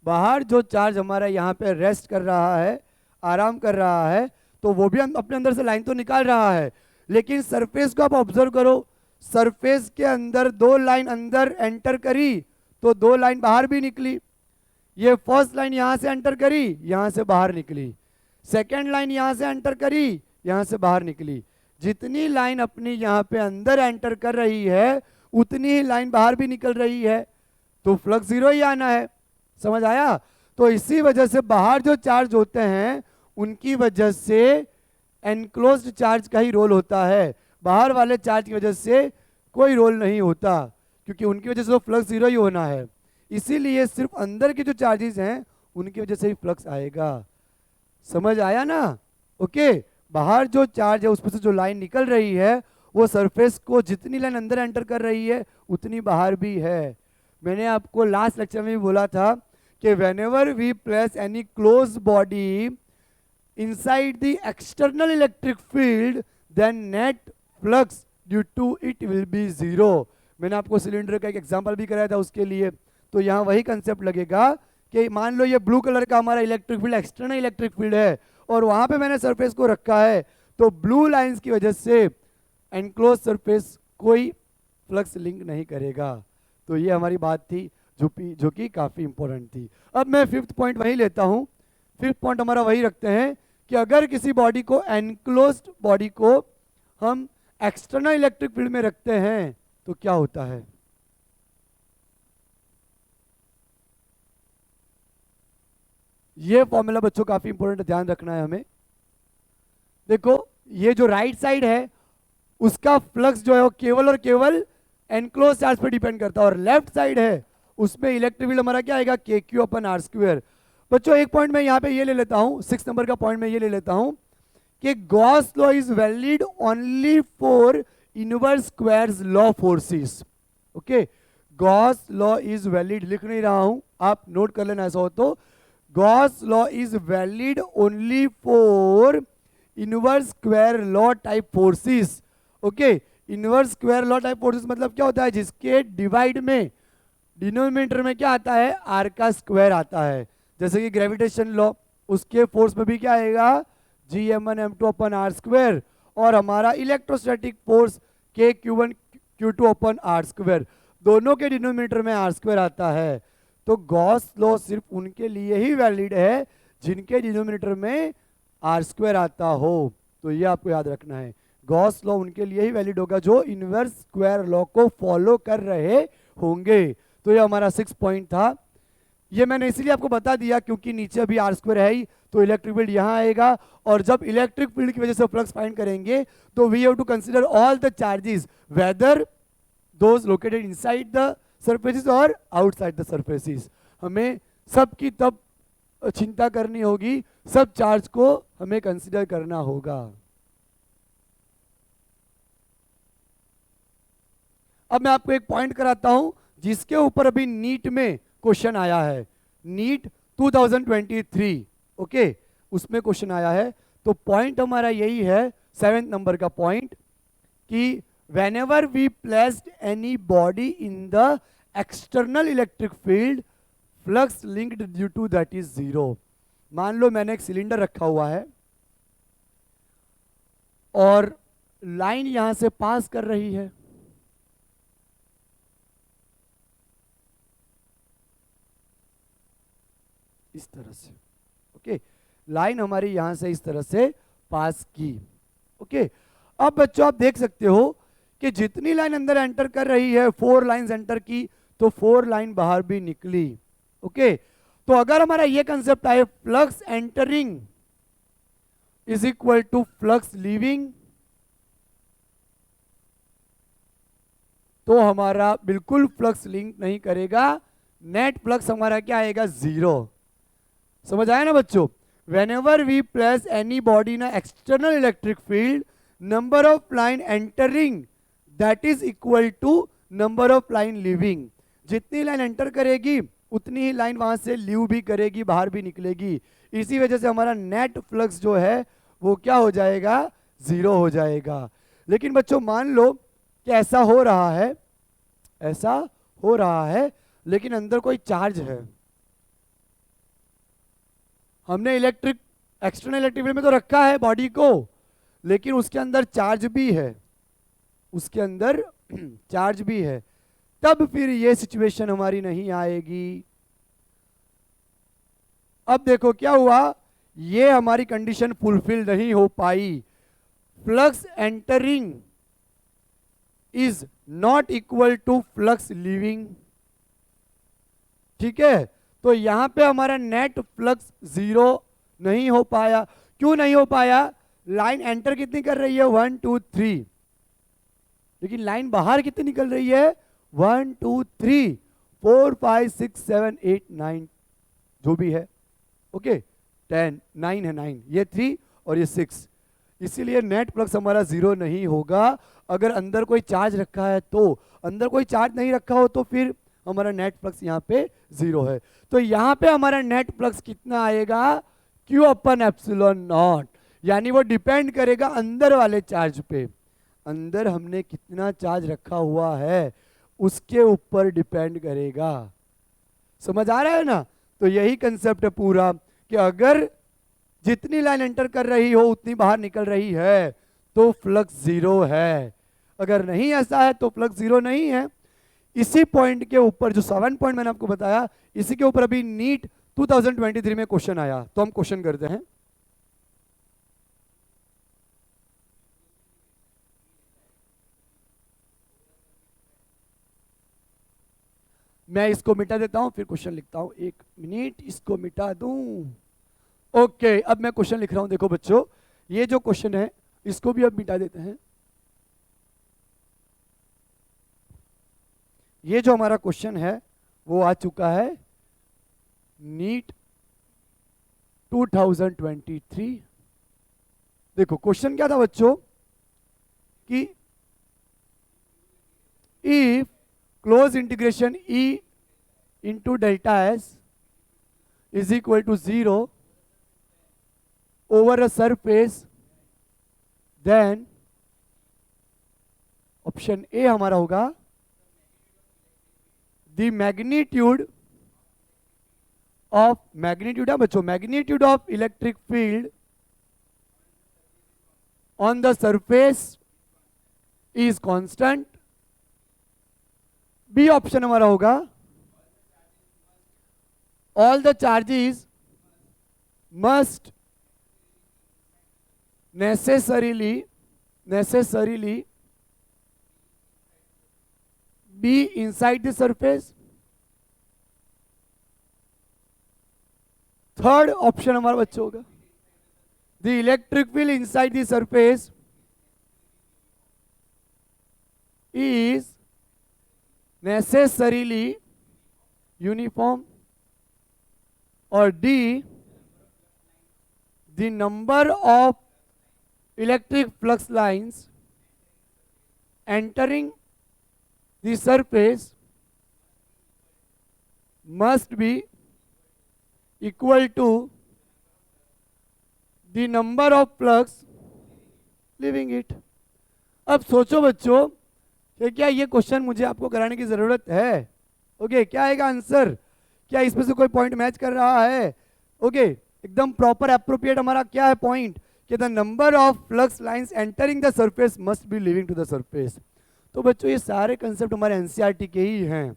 बाहर जो चार्ज हमारा यहाँ पे रेस्ट कर रहा है, आराम कर रहा है, तो वो भी अपने अंदर से लाइन तो निकाल रहा है। लेकिन सरफेस को आप ऑब्जर्व करो, सरफेस के अंदर 2 लाइन अंदर एंटर करी तो 2 लाइन बाहर भी निकली। ये फर्स्ट लाइन यहां से एंटर करी, यहां से बाहर निकली, सेकेंड लाइन यहां से एंटर करी, यहां से बाहर निकली। जितनी लाइन अपनी यहां पे अंदर एंटर कर रही है उतनी ही लाइन बाहर भी निकल रही है, तो फ्लक्स 0 ही आना है। समझ आया? तो इसी वजह से बाहर जो चार्ज होते हैं उनकी वजह से एनक्लोज्ड चार्ज का ही रोल होता है, बाहर वाले चार्ज की वजह से कोई रोल नहीं होता, क्योंकि उनकी वजह से तो फ्लक्स जीरो ही होना है, इसीलिए सिर्फ अंदर के जो चार्जेस हैं उनकी वजह से ही फ्लक्स आएगा। समझ आया ना? ओके, बाहर जो चार्ज है उसमें से जो लाइन निकल रही है वो सरफेस को जितनी लाइन अंदर एंटर कर रही है उतनी बाहर भी है। मैंने आपको लास्ट लेक्चर में भी बोला था कि whenever we place any close body inside the external electric field then net flux due to it will be zero। मैंने आपको सिलेंडर का एक एग्जांपल भी कराया था उसके लिए, तो यहाँ वही कंसेप्ट लगेगा कि मान लो ये ब्लू कलर का हमारा electric field external electric field है और वहाँ पे मैंने सरफेस को रखा है, तो ब्लू लाइंस की वजह से एनक्लोज सरफेस कोई फ्लक्स लिंक नहीं करेगा। तो ये हमारी बात थी जो कि काफ़ी इंपॉर्टेंट थी। अब मैं फिफ्थ पॉइंट वही लेता हूँ। फिफ्थ पॉइंट हमारा वही रखते हैं कि अगर किसी बॉडी को एनक्लोज्ड बॉडी को हम एक्सटर्नल इलेक्ट्रिक फील्ड में रखते हैं तो क्या होता है। ये फॉर्मूला बच्चों काफी इंपॉर्टेंट, ध्यान रखना है हमें। देखो ये जो राइट साइड है उसका फ्लक्स जो है वो केवल और केवल एनक्लोज चार्ज पे डिपेंड करता है, और लेफ्ट साइड है उसमें इलेक्ट्रिक फील्ड हमारा क्या आएगा, के क्यू अपन आर स्क्वायर। बच्चों एक पॉइंट मैं यहाँ पे ये ले लेता हूँ, 6 नंबर का पॉइंट मैं ये ले लेता हूँ कि Gauss law is valid only for inverse squares law forces. Okay, Gauss law is valid, लिख नहीं रहा हूं, आप नोट कर लेना ऐसा हो तो। Gauss law is valid only for inverse square law type forces. Okay, inverse square law type forces मतलब क्या होता है, जिसके डिवाइड में डिनोमिनेटर में क्या आता है, आर का स्क्वायर आता है। जैसे कि ग्रेविटेशन लॉ, उसके फोर्स में भी क्या आएगा, Gm1m2 अपन आर स्क्वायर, और हमारा electrostatic force K(Q1Q2) upon R square, दोनों के डिनोमिनेटर में आर स्क्वायर आता है। तो गॉस लॉ सिर्फ उनके लिए ही वैलिड है जिनके डिनोमिनेटर में आर स्क्वायर आता हो। तो ये आपको याद रखना है, गॉस लॉ उनके लिए ही वैलिड होगा जो इनवर्स स्क्वायर लॉ को फॉलो कर रहे होंगे। तो ये हमारा 6 पॉइंट था। ये मैंने इसीलिए आपको बता दिया क्योंकि नीचे अभी आर स्क्वायर है ही, तो इलेक्ट्रिक फील्ड यहाँ आएगा, और जब इलेक्ट्रिक फील्ड की वजह से फ्लक्स फाइंड करेंगे तो we have to consider all the charges whether those located inside the surfaces or outside the surfaces. हमें सब की तब चिंता करनी होगी, सब चार्ज को हमें कंसीडर करना होगा। अब मैं आपको एक पॉइंट कराता हूं जिसके ऊपर अभी नीट में क्वेश्चन आया है, नीट 2023। ओके, उसमें क्वेश्चन आया है। तो पॉइंट हमारा यही है 7th नंबर का पॉइंट कि whenever we placed any body in the external electric field flux linked due to that is zero। मान लो मैंने एक सिलेंडर रखा हुआ है और लाइन यहां से पास कर रही है, इस तरह से। ओके, लाइन हमारी यहां से इस तरह से पास की। ओके, अब बच्चों आप देख सकते हो कि जितनी लाइन अंदर एंटर कर रही है, 4 लाइंस एंटर की तो 4 लाइन बाहर भी निकली। ओके, तो अगर हमारा ये कंसेप्ट आए flux entering is equal to flux leaving, तो हमारा बिल्कुल फ्लक्स लिंक नहीं करेगा, नेट फ्लक्स हमारा क्या आएगा, 0। समझ आया ना बच्चों? whenever we place any body in an external electric field, number of line entering that is equal to number of line leaving। जितनी लाइन एंटर करेगी उतनी ही लाइन वहां से लीव भी करेगी, बाहर भी निकलेगी। इसी वजह से हमारा नेट फ्लक्स जो है वो क्या हो जाएगा, 0 हो जाएगा। लेकिन बच्चों मान लो कि ऐसा हो रहा है, ऐसा हो रहा है, लेकिन अंदर कोई चार्ज है। हमने इलेक्ट्रिक एक्सटर्नल इलेक्ट्रिक फील्ड में तो रखा है बॉडी को, लेकिन उसके अंदर चार्ज भी है, उसके अंदर चार्ज भी है, तब फिर ये सिचुएशन हमारी नहीं आएगी। अब देखो क्या हुआ, ये हमारी कंडीशन फुलफिल नहीं हो पाई। Flux entering is not equal to flux leaving. ठीक है, तो यहां पे हमारा नेट फ्लक्स 0 नहीं हो पाया। क्यों नहीं हो पाया, लाइन एंटर कितनी कर रही है, 1 2 3, लेकिन लाइन बाहर कितनी निकल रही है, 1 2 3 4 5 6 7 8 9 जो भी है, ओके 10 9 है, 9 ये 3 और ये 6, इसीलिए नेट फ्लक्स हमारा जीरो नहीं होगा। अगर अंदर कोई चार्ज रखा है तो, अंदर कोई चार्ज नहीं रखा हो तो फिर हमारा नेट फ्लक्स यहाँ पे जीरो है। तो यहाँ पे हमारा नेट फ्लक्स कितना आएगा, Q अपन एप्सिलॉन नॉट, यानी वो डिपेंड करेगा अंदर वाले चार्ज पे, अंदर हमने कितना चार्ज रखा हुआ है उसके ऊपर डिपेंड करेगा। समझ आ रहा है ना? तो यही कंसेप्ट है पूरा कि अगर जितनी लाइन एंटर कर रही हो उतनी बाहर निकल रही है तो फ्लक्स जीरो है, अगर नहीं ऐसा है तो फ्लक्स जीरो नहीं है। इसी पॉइंट के ऊपर जो 7 पॉइंट मैंने आपको बताया, इसी के ऊपर अभी नीट 2023 में क्वेश्चन आया, तो हम क्वेश्चन करते हैं। मैं इसको मिटा देता हूं फिर क्वेश्चन लिखता हूं, 1 मिनट इसको मिटा दूं। ओके, अब मैं क्वेश्चन लिख रहा हूं। देखो बच्चों, ये जो क्वेश्चन है इसको भी अब मिटा देते हैं। ये जो हमारा क्वेश्चन है वो आ चुका है नीट 2023। देखो क्वेश्चन क्या था बच्चों कि if close integration E into delta S is equal to 0 over a surface, then option A हमारा होगा द मैग्नीट्यूड ऑफ, मैग्नीट्यूड है बच्चों, magnitude of electric field on the surface is constant. B option हमारा होगा all the charges must necessarily be inside the surface। Third option हमारा बच्चों होगा the electric field inside the surface is necessarily uniform, और D the number of electric flux lines entering the surface must be equal to the number of flux leaving it। अब सोचो बच्चों कि क्या ये क्वेश्चन मुझे आपको कराने की जरूरत है? ओके, क्या आएगा आंसर? क्या इसमें से कोई पॉइंट मैच कर रहा है? ओके, एकदम प्रॉपर एप्रोप्रिएट हमारा क्या है पॉइंट कि the number of flux lines entering the surface must be leaving to the surface. तो बच्चों ये सारे कंसेप्ट हमारे एनसीईआरटी के ही हैं।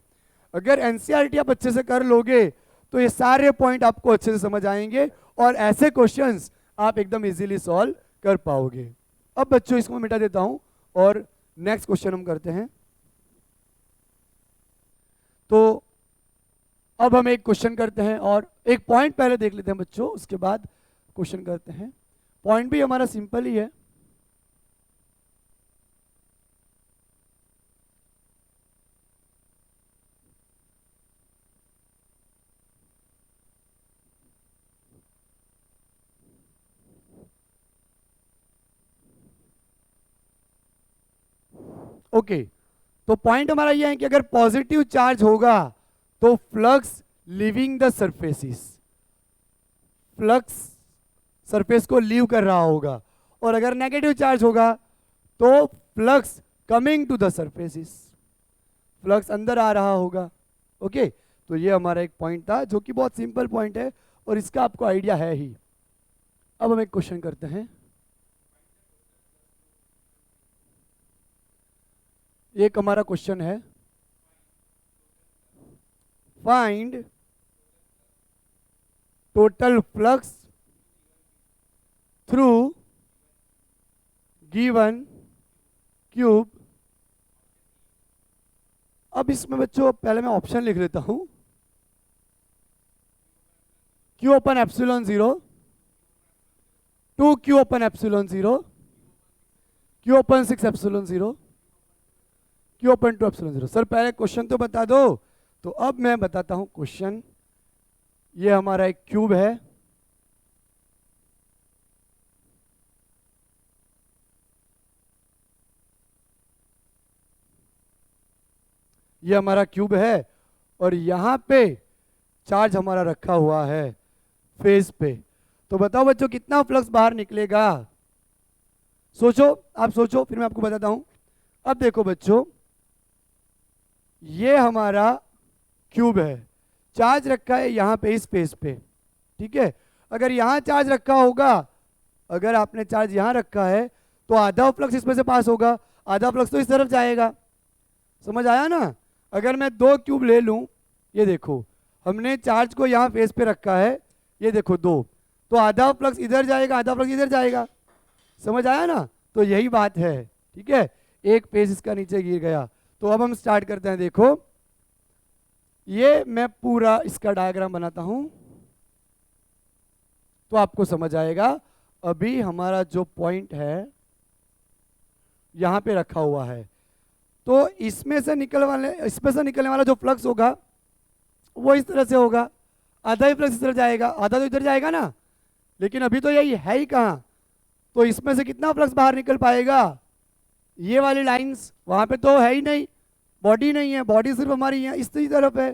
अगर एनसीईआरटी आप अच्छे से कर लोगे तो ये सारे पॉइंट आपको अच्छे से समझ आएंगे और ऐसे क्वेश्चंस आप एकदम इजीली सॉल्व कर पाओगे। अब बच्चों इसको मैं मिटा देता हूं और नेक्स्ट क्वेश्चन हम करते हैं। तो अब हम एक क्वेश्चन करते हैं और एक पॉइंट पहले देख लेते हैं बच्चों, उसके बाद क्वेश्चन करते हैं। पॉइंट भी हमारा सिंपल ही है। ओके, तो पॉइंट हमारा यह है कि अगर पॉजिटिव चार्ज होगा तो flux leaving the surfaces, flux surface को लीव कर रहा होगा, और अगर नेगेटिव चार्ज होगा तो flux coming to the surfaces, flux अंदर आ रहा होगा। ओके, तो ये हमारा एक पॉइंट था जो कि बहुत सिंपल पॉइंट है और इसका आपको आइडिया है ही। अब हम एक क्वेश्चन करते हैं। एक हमारा क्वेश्चन है find total flux through given cube. अब इसमें बच्चों पहले मैं ऑप्शन लिख लेता हूं। Q upon epsilon 0, 2 Q upon epsilon 0, Q upon 6 epsilon 0, Q upon two epsilon zero. Sir पहले क्वेश्चन तो बता दो। तो अब मैं बताता हूं क्वेश्चन। ये हमारा एक क्यूब है, ये हमारा क्यूब है और यहां पे चार्ज हमारा रखा हुआ है फेस पे। तो बताओ बच्चों कितना फ्लक्स बाहर निकलेगा? सोचो, आप सोचो, फिर मैं आपको बताता हूं। अब देखो बच्चों, ये हमारा क्यूब है, चार्ज रखा है यहां पे इस फेस पे, ठीक है। अगर यहां चार्ज रखा होगा, अगर आपने चार्ज यहां रखा है तो आधा फ्लक्स इसमें से पास होगा, आधा फ्लक्स तो इस तरफ जाएगा। समझ आया ना? अगर मैं दो क्यूब ले लूं, ये देखो हमने चार्ज को यहां फेस पे रखा है, ये देखो दो, तो आधा फ्लक्स इधर जाएगा, आधा फ्लक्स इधर जाएगा। समझ आया ना? तो यही बात है, ठीक है। एक फेस इसका नीचे गिर गया। तो अब हम स्टार्ट करते हैं। देखो ये मैं पूरा इसका डायग्राम बनाता हूं तो आपको समझ आएगा। अभी हमारा जो पॉइंट है यहां पे रखा हुआ है, तो इसमें से निकलने वाला जो फ्लक्स होगा वो इस तरह से होगा। आधा ही फ्लक्स इस तरह जाएगा, आधा तो इधर जाएगा ना। लेकिन अभी तो यही है ही कहाँ, तो इसमें से कितना फ्लक्स बाहर निकल पाएगा? ये वाली लाइंस वहां पे तो है ही नहीं, बॉडी नहीं है, बॉडी सिर्फ हमारी यहाँ इस तरफ है।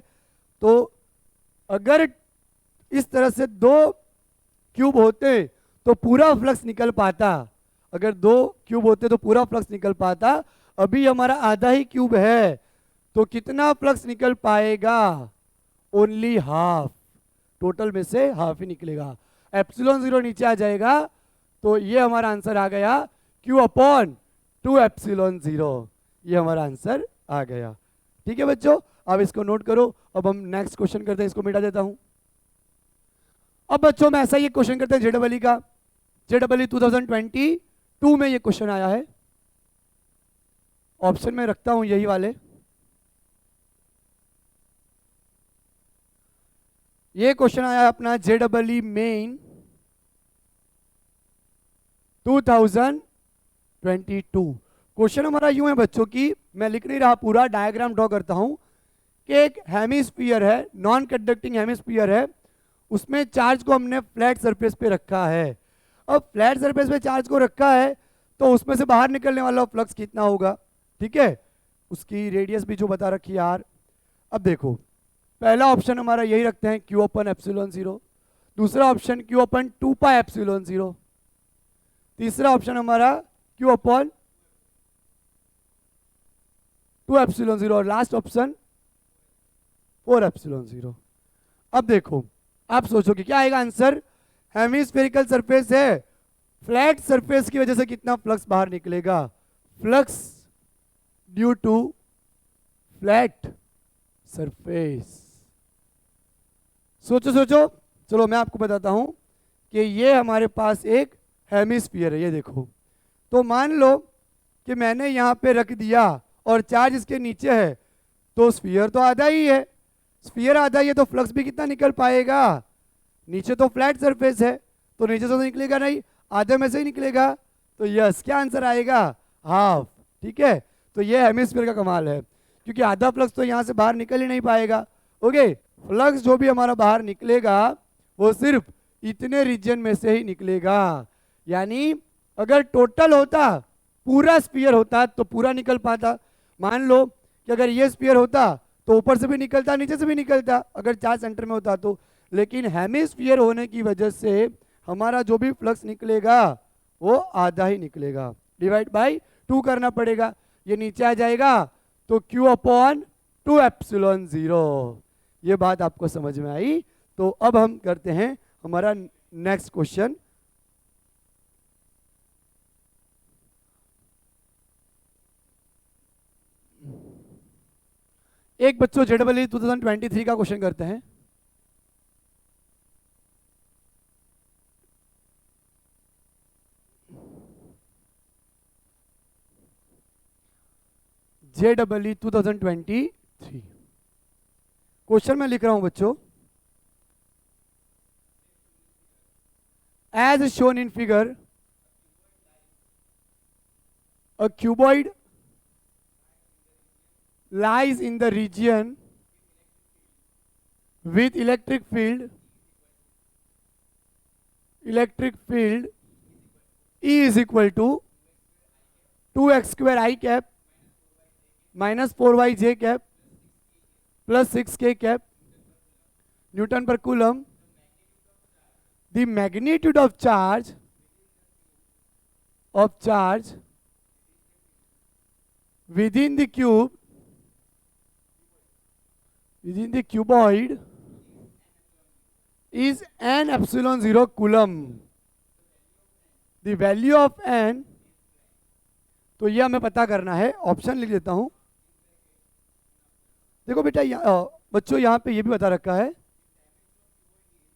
तो अगर इस तरह से दो क्यूब होते तो पूरा फ्लक्स निकल पाता, अगर दो क्यूब होते तो पूरा फ्लक्स निकल पाता। अभी हमारा आधा ही क्यूब है, तो कितना फ्लक्स निकल पाएगा? ओनली हाफ, टोटल में से हाफ ही निकलेगा। एप्सिलॉन जीरो नीचे आ जाएगा, तो ये हमारा आंसर आ गया Q upon two epsilon zero. ये हमारा आंसर आ गया। ठीक है बच्चों, अब इसको नोट करो। अब हम नेक्स्ट क्वेश्चन करते हैं, इसको मिटा देता हूं। अब बच्चों में ऐसा ही क्वेश्चन करते हैं जेडबलई का। जेडबलई 2022 में ये क्वेश्चन आया है, ऑप्शन में रखता हूं यही वाले। ये क्वेश्चन आया है अपना जेडबलई मेन 2022। क्वेश्चन हमारा यूं है बच्चों की, मैं लिख नहीं रहा, पूरा डायग्राम ड्रॉ करता हूं कि एक हेमिस्फीयर है, नॉन कंडक्टिंग हेमिस्फीयर है, उसमें चार्ज को हमने फ्लैट सरफेस पे रखा है। अब फ्लैट सरफेस पे चार्ज को रखा है तो उसमें से बाहर निकलने वाला फ्लक्स कितना होगा? ठीक है, उसकी रेडियस भी जो बता रखी है आर। अब देखो पहला ऑप्शन हमारा यही रखते हैं क्यू अपन एप्सिलॉन जीरो, दूसरा option Q upon 2 pi epsilon zero, तीसरा ऑप्शन हमारा क्यू अपन 2 एप्सिलॉन जीरो और लास्ट ऑप्शन 4 एप्सिलॉन जीरो। अब देखो आप सोचोगे क्या आएगा आंसर? हेमिस्फेरिकल सरफेस है, फ्लैट सरफेस की वजह से कितना फ्लक्स बाहर निकलेगा? Flux due to flat surface. सोचो सोचो, चलो मैं आपको बताता हूं कि ये हमारे पास एक हेमिस्फीयर है, ये देखो। तो मान लो कि मैंने यहां पे रख दिया और चार्ज इसके नीचे है, तो स्फीयर तो आधा ही है, स्फीयर आधा ही है, तो फ्लक्स भी कितना निकल पाएगा? नीचे तो फ्लैट सरफेस है तो नीचे से तो निकलेगा नहीं, आधे में से ही निकलेगा। तो यस, क्या आंसर आएगा? हाफ। ठीक है, तो ये हेमिस्फीयर का कमाल है, क्योंकि आधा फ्लक्स तो यहाँ से बाहर निकल ही नहीं पाएगा। ओके, फ्लक्स जो भी हमारा बाहर निकलेगा वो सिर्फ इतने रीजन में से ही निकलेगा। यानी अगर टोटल होता, पूरा स्फीयर होता तो पूरा निकल पाता। मान लो कि अगर ये स्फीयर होता तो ऊपर से भी निकलता, नीचे से भी निकलता, अगर चार्ज सेंटर में होता तो। लेकिन हेमिस्फीयर होने की वजह से हमारा जो भी फ्लक्स निकलेगा वो आधा ही निकलेगा, डिवाइड बाय 2 करना पड़ेगा। ये नीचे आ जाएगा तो Q अपॉन 2 एप्सिलॉन जीरो। ये बात आपको समझ में आई? तो अब हम करते हैं हमारा नेक्स्ट क्वेश्चन। एक बच्चों जेडबलई 2023 का क्वेश्चन करते हैं। जेडबलई 2023 क्वेश्चन मैं लिख रहा हूं बच्चों, as shown in figure a cuboid lies in the region with electric field E is equal to 2x square I cap minus 4y j cap plus 6k cap Newton per coulomb. The magnitude of charge within the cuboid is n epsilon 0 coulomb. The value of n, तो ये हमें पता करना है. Option लिख देता हूं. देखो बेटा बच्चों यहां पे ये भी बता रखा है,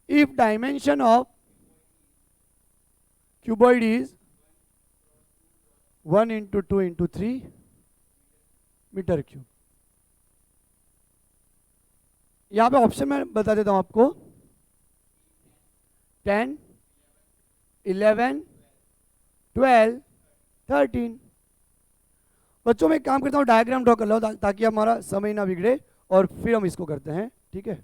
if dimension of cuboid is 1 into 2 into 3 metre cube. यहां पे ऑप्शन में बता देता हूं आपको, 10, 11, 12, 13. बच्चों में एक काम करता हूं, डायग्राम ड्रॉ कर लो ताकि हमारा समय ना बिगड़े, और फिर हम इसको करते हैं. ठीक है.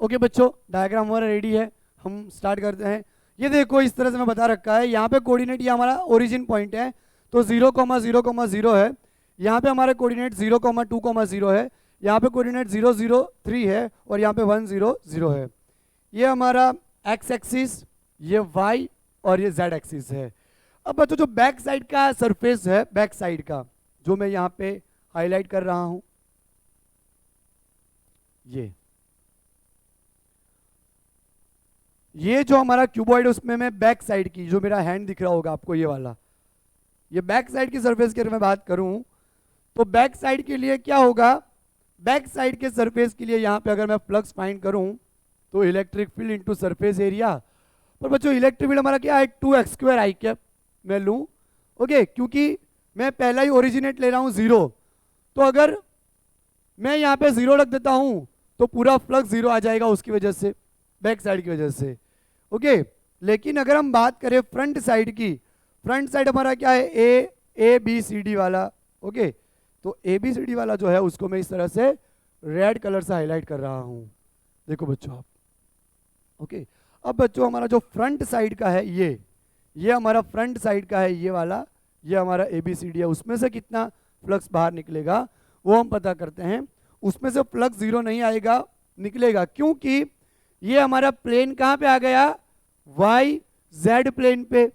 ओके बच्चों, डायग्राम हमारा रेडी है, हम स्टार्ट करते हैं. ये देखो इस तरह से मैं बता रखा है. यहाँ पे कोऑर्डिनेट ये हमारा ओरिजिन पॉइंट है, तो 0,0,0 है. यहाँ पे हमारे कोऑर्डिनेट 0,2,0 है. यहाँ पे कोऑर्डिनेट 0,0,3 है, और यहाँ पे 1,0,0 है. ये हमारा एक्स एक्सिस, ये वाई, और ये जेड एक्सिस है. अब बच्चों जो बैक साइड का सरफेस है, बैक साइड का जो मैं यहाँ पे हाईलाइट कर रहा हूं, ये जो हमारा क्यूबॉइड, उसमें मैं बैक साइड की, जो मेरा हैंड दिख रहा होगा आपको, ये वाला, ये बैक साइड की सरफेस की अगर मैं बात करूं, तो बैक साइड के लिए क्या होगा, बैक साइड के सरफेस के लिए यहाँ पे अगर मैं फ्लक्स फाइंड करूं, तो electric field into surface area. पर बच्चों इलेक्ट्रिक फील्ड हमारा क्या है, 2x स्क्वायर आई कैप मैं लूं. ओके, क्योंकि मैं पहला ही ओरिजिनेट ले रहा हूं 0, तो अगर मैं यहाँ पे 0 रख देता हूं तो पूरा फ्लक्स 0 आ जाएगा, उसकी वजह से, बैक साइड की वजह से. ओके, लेकिन अगर हम बात करें फ्रंट साइड की, फ्रंट साइड हमारा क्या है, ए बी सी डी वाला. ओके, तो ए बी सी डी वाला जो है उसको मैं इस तरह से रेड कलर से हाईलाइट कर रहा हूं. देखो बच्चों आप. ओके, अब बच्चों हमारा जो फ्रंट साइड का है, ये हमारा फ्रंट साइड का है, ये वाला, ये हमारा ए बी सी डी है. उसमें से कितना फ्लक्स बाहर निकलेगा वो हम पता करते हैं. उसमें से फ्लक्स 0 नहीं आएगा, निकलेगा, क्योंकि ये हमारा प्लेन कहाँ पे आ गया, वाई जेड प्लेन पे.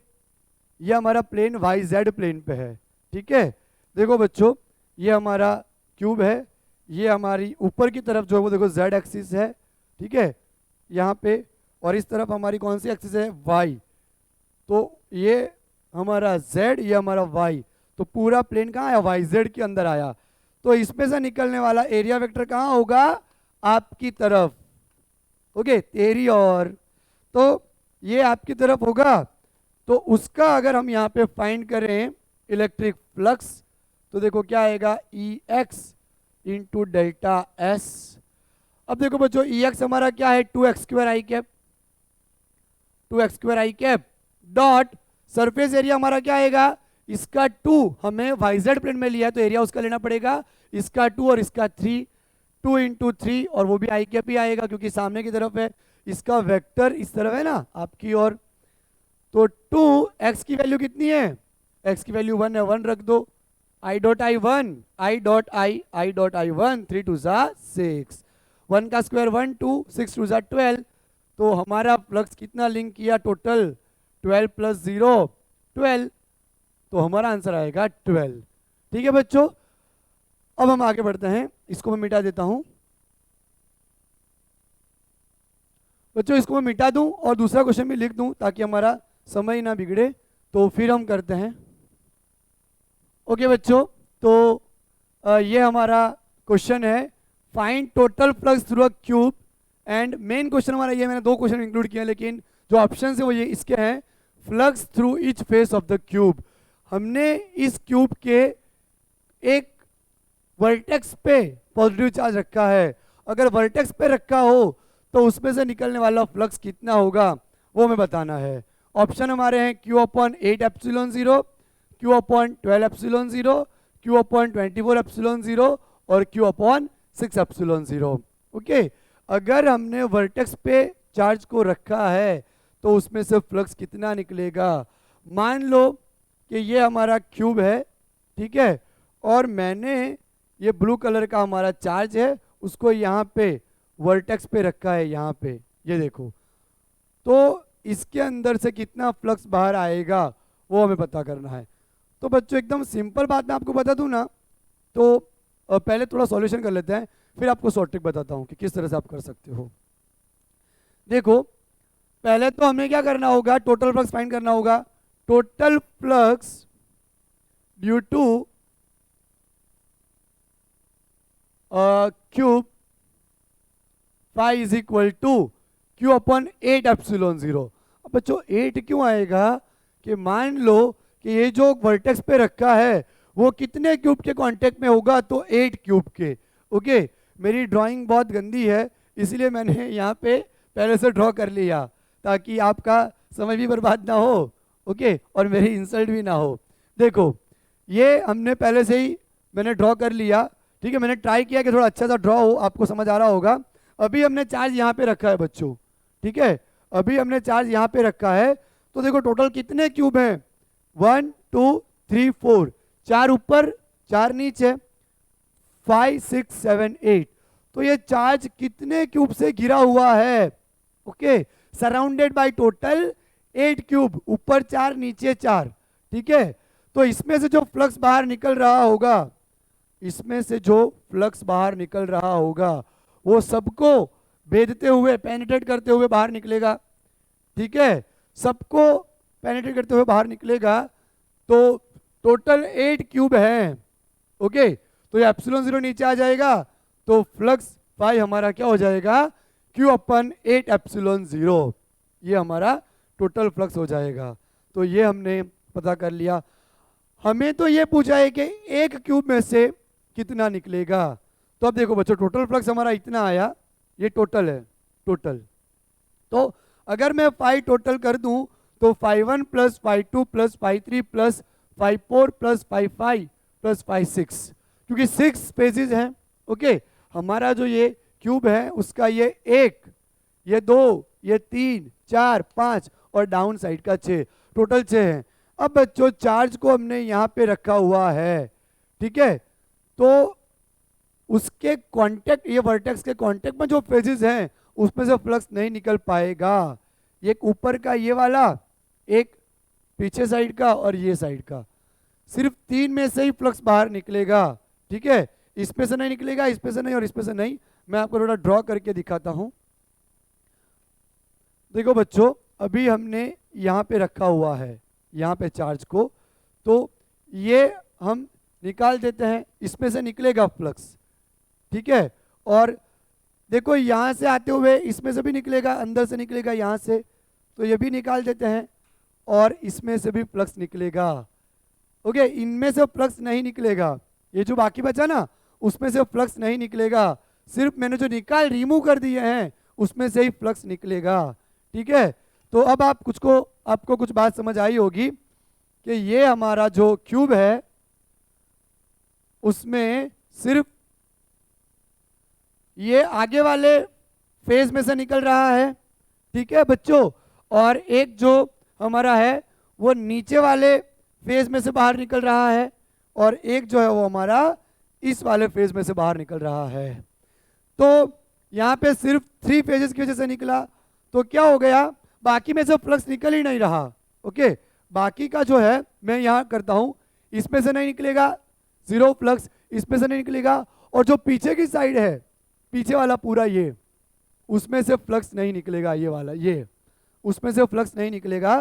ये हमारा प्लेन वाई जेड प्लेन पे है. ठीक है. देखो बच्चों, ये हमारा क्यूब है, ये हमारी ऊपर की तरफ जो है वो देखो जेड एक्सिस है. ठीक है, यहाँ पे, और इस तरफ हमारी कौन सी एक्सिस है, वाई. तो ये हमारा जेड, ये हमारा वाई, तो पूरा प्लेन कहाँ आया, वाई जेड के अंदर आया. तो इसमें से निकलने वाला एरिया वेक्टर कहाँ होगा, आपकी तरफ. ओके, तेरी और, तो ये आपकी तरफ होगा. तो उसका अगर हम यहाँ पे फाइंड करें इलेक्ट्रिक फ्लक्स, तो देखो क्या आएगा, ई एक्स इंटू डेल्टा एस. अब देखो बच्चों, ई एक्स हमारा क्या है, 2x स्क्वायर आई कैप, 2x स्क्वायर आई कैप डॉट सरफेस एरिया हमारा क्या आएगा, इसका 2, हमें वाईजेड प्लेन में लिया है तो एरिया उसका लेना पड़ेगा, इसका 2 और इसका 3, 2 इंटू 3, और वो भी आई कैप ही आएगा क्योंकि सामने की तरफ है. इसका वेक्टर इस तरफ है ना आपकी ओर. तो 2 x की वैल्यू कितनी है, x की वैल्यू 1 है, 1 रख दो. i dot I 1, i dot I 1, 3 2 6, 1 का स्क्वायर 1 2, 6 2 12. तो हमारा फ्लक्स कितना लिंक किया, टोटल 12 प्लस 0 12. तो हमारा आंसर आएगा 12. ठीक है बच्चों, अब हम आगे बढ़ते हैं. इसको मैं मिटा देता हूं बच्चों, इसको मैं मिटा दूं और दूसरा क्वेश्चन भी लिख दूं ताकि हमारा समय ना बिगड़े. तो फिर हम करते हैं. ओके बच्चों, तो ये हमारा क्वेश्चन है, find total flux through a cube. And main question हमारा ये, मैंने 2 क्वेश्चन इंक्लूड किए हैं, लेकिन जो ऑप्शन है वो ये इसके हैं, flux through each face of the cube. हमने इस क्यूब के एक वर्टेक्स पे पॉजिटिव चार्ज रखा है. अगर वर्टेक्स पे रखा हो तो उसमें से निकलने वाला फ्लक्स कितना होगा वो हमें बताना है. ऑप्शन हमारे हैं Q/8 epsilon 0, Q/12 epsilon 0, Q upon 24 epsilon 0 और Q अपॉन 6 एप्सिलॉन 0। ओके, अगर हमने वर्टेक्स पे चार्ज को रखा है तो उसमें से फ्लक्स कितना निकलेगा। मान लो कि ये हमारा क्यूब है, ठीक है, और मैंने ये ब्लू कलर का हमारा चार्ज है उसको यहाँ पे वर्टेक्स पे रखा है, यहाँ पे ये देखो, तो इसके अंदर से कितना फ्लक्स बाहर आएगा वो हमें पता करना है। तो बच्चों एकदम सिंपल बात मैं आपको बता दूं ना, तो पहले थोड़ा सॉल्यूशन कर लेते हैं, फिर आपको शॉर्ट ट्रिक बताता हूँ कि किस तरह से आप कर सकते हो। देखो, पहले तो हमें क्या करना होगा, टोटल फ्लक्स फाइंड करना होगा। Total flux due to cube phi is equal to Q upon 8 epsilon 0। अब बच्चों 8 क्यों आएगा कि मान लो कि ये जो वर्टेक्स पे रखा है वो कितने क्यूब के कांटेक्ट में होगा, तो 8 क्यूब के। ओके, मेरी ड्राइंग बहुत गंदी है इसलिए मैंने यहाँ पे पहले से ड्रॉ कर लिया ताकि आपका समय भी बर्बाद ना हो, ओके, और मेरी इंसल्ट भी ना हो। देखो, ये हमने पहले से ही मैंने ड्रॉ कर लिया, ठीक है, मैंने ट्राई किया कि थोड़ा अच्छा सा ड्रॉ हो, आपको समझ आ रहा होगा। अभी हमने चार्ज यहाँ पे रखा है बच्चों, ठीक है, अभी हमने चार्ज यहाँ पे रखा है, तो देखो टोटल कितने क्यूब हैं, 1 2 3 4, 4 ऊपर 4 नीचे, 5 6 7 8। तो ये चार्ज कितने क्यूब से घिरा हुआ है, okay, surrounded by total 8 cube, ऊपर 4 नीचे 4, ठीक है। तो इसमें से जो फ्लक्स बाहर निकल रहा होगा, इसमें से जो फ्लक्स बाहर निकल रहा होगा वो सबको भेदते हुए, पेनिट्रेट करते हुए बाहर निकलेगा, ठीक है, सबको पेनिट्रेट करते हुए बाहर निकलेगा। तो टोटल 8 क्यूब हैं, ओके, तो ये एप्सिलॉन 0 नीचे आ जाएगा, तो फ्लक्स फाई हमारा क्या हो जाएगा, क्यू अपन 8 एप्सिलॉन 0, ये हमारा टोटल फ्लक्स हो जाएगा। तो ये हमने पता कर लिया। हमें तो ये पूछा है कि एक क्यूब में से कितना निकलेगा। तो अब देखो बच्चों, टोटल फ्लक्स हमारा इतना आया, ये टोटल है, टोटल। तो अगर मैं फाई टोटल कर दूं तो phi 1 plus phi 2 plus phi 3 plus phi 4 plus phi 5 plus phi 6, क्योंकि 6 पेजेस हैं, ओके, हमारा जो ये क्यूब है उसका ये 1, ये 2, ये 3 4 5 और डाउन साइड का 6, टोटल 6 है। अब बच्चों चार्ज को हमने यहाँ पे रखा हुआ है, ठीक है, तो उसके कांटेक्ट, ये वर्टेक्स के कांटेक्ट में जो फेजेस हैं उसमें से फ्लक्स नहीं निकल पाएगा। एक ऊपर का ये वाला, एक पीछे साइड का और ये साइड का, सिर्फ 3 में से ही फ्लक्स बाहर निकलेगा, ठीक है, इसमें से नहीं निकलेगा, इसमें से नहीं और इसमें से नहीं। मैं आपको थोड़ा ड्रॉ करके दिखाता हूं। देखो बच्चों, अभी हमने यहाँ पे रखा हुआ है, यहाँ पे चार्ज को, तो ये हम निकाल देते हैं, इसमें से निकलेगा फ्लक्स, ठीक है, और देखो यहाँ से आते हुए इसमें से भी निकलेगा, अंदर से निकलेगा यहाँ से, तो ये भी निकाल देते हैं, और इसमें से भी फ्लक्स निकलेगा, ओके, इनमें से फ्लक्स नहीं निकलेगा, ये जो बाकी बचा ना उसमें से फ्लक्स नहीं निकलेगा, सिर्फ मैंने जो रिमूव कर दिए हैं उसमें से ही फ्लक्स निकलेगा, ठीक है। तो अब आपको कुछ बात समझ आई होगी कि ये हमारा जो क्यूब है उसमें सिर्फ ये आगे वाले फेज में से निकल रहा है, ठीक है बच्चों, और एक जो हमारा है वो नीचे वाले फेज में से बाहर निकल रहा है, और एक जो है वो हमारा इस वाले फेज में से बाहर निकल रहा है। तो यहाँ पे सिर्फ 3 फेजेस की वजह से निकला, तो क्या हो गया, बाकी में से फ्लक्स निकल ही नहीं रहा, ओके, बाकी का जो है मैं यहाँ करता हूँ, इसमें से नहीं निकलेगा 0 फ्लक्स, इसमें से नहीं निकलेगा, और जो पीछे की साइड है, पीछे वाला पूरा ये, उसमें से फ्लक्स नहीं निकलेगा, ये वाला ये, उसमें से फ्लक्स नहीं निकलेगा।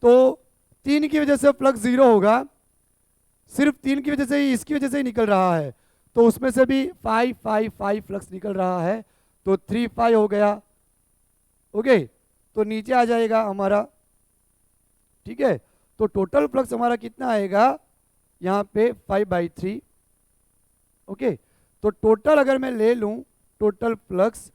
तो 3 की वजह से फ्लक्स 0 होगा, सिर्फ 3 की वजह से ही, इसकी वजह से ही निकल रहा है, तो उसमें से भी 5 5 5 फ्लक्स निकल रहा है, तो 3 5 हो गया, ओके, तो नीचे आ जाएगा हमारा, ठीक है। तो टोटल फ्लक्स हमारा कितना आएगा यहाँ पे 5/3, ओके। तो टोटल अगर मैं ले लूँ टोटल फ्लक्स,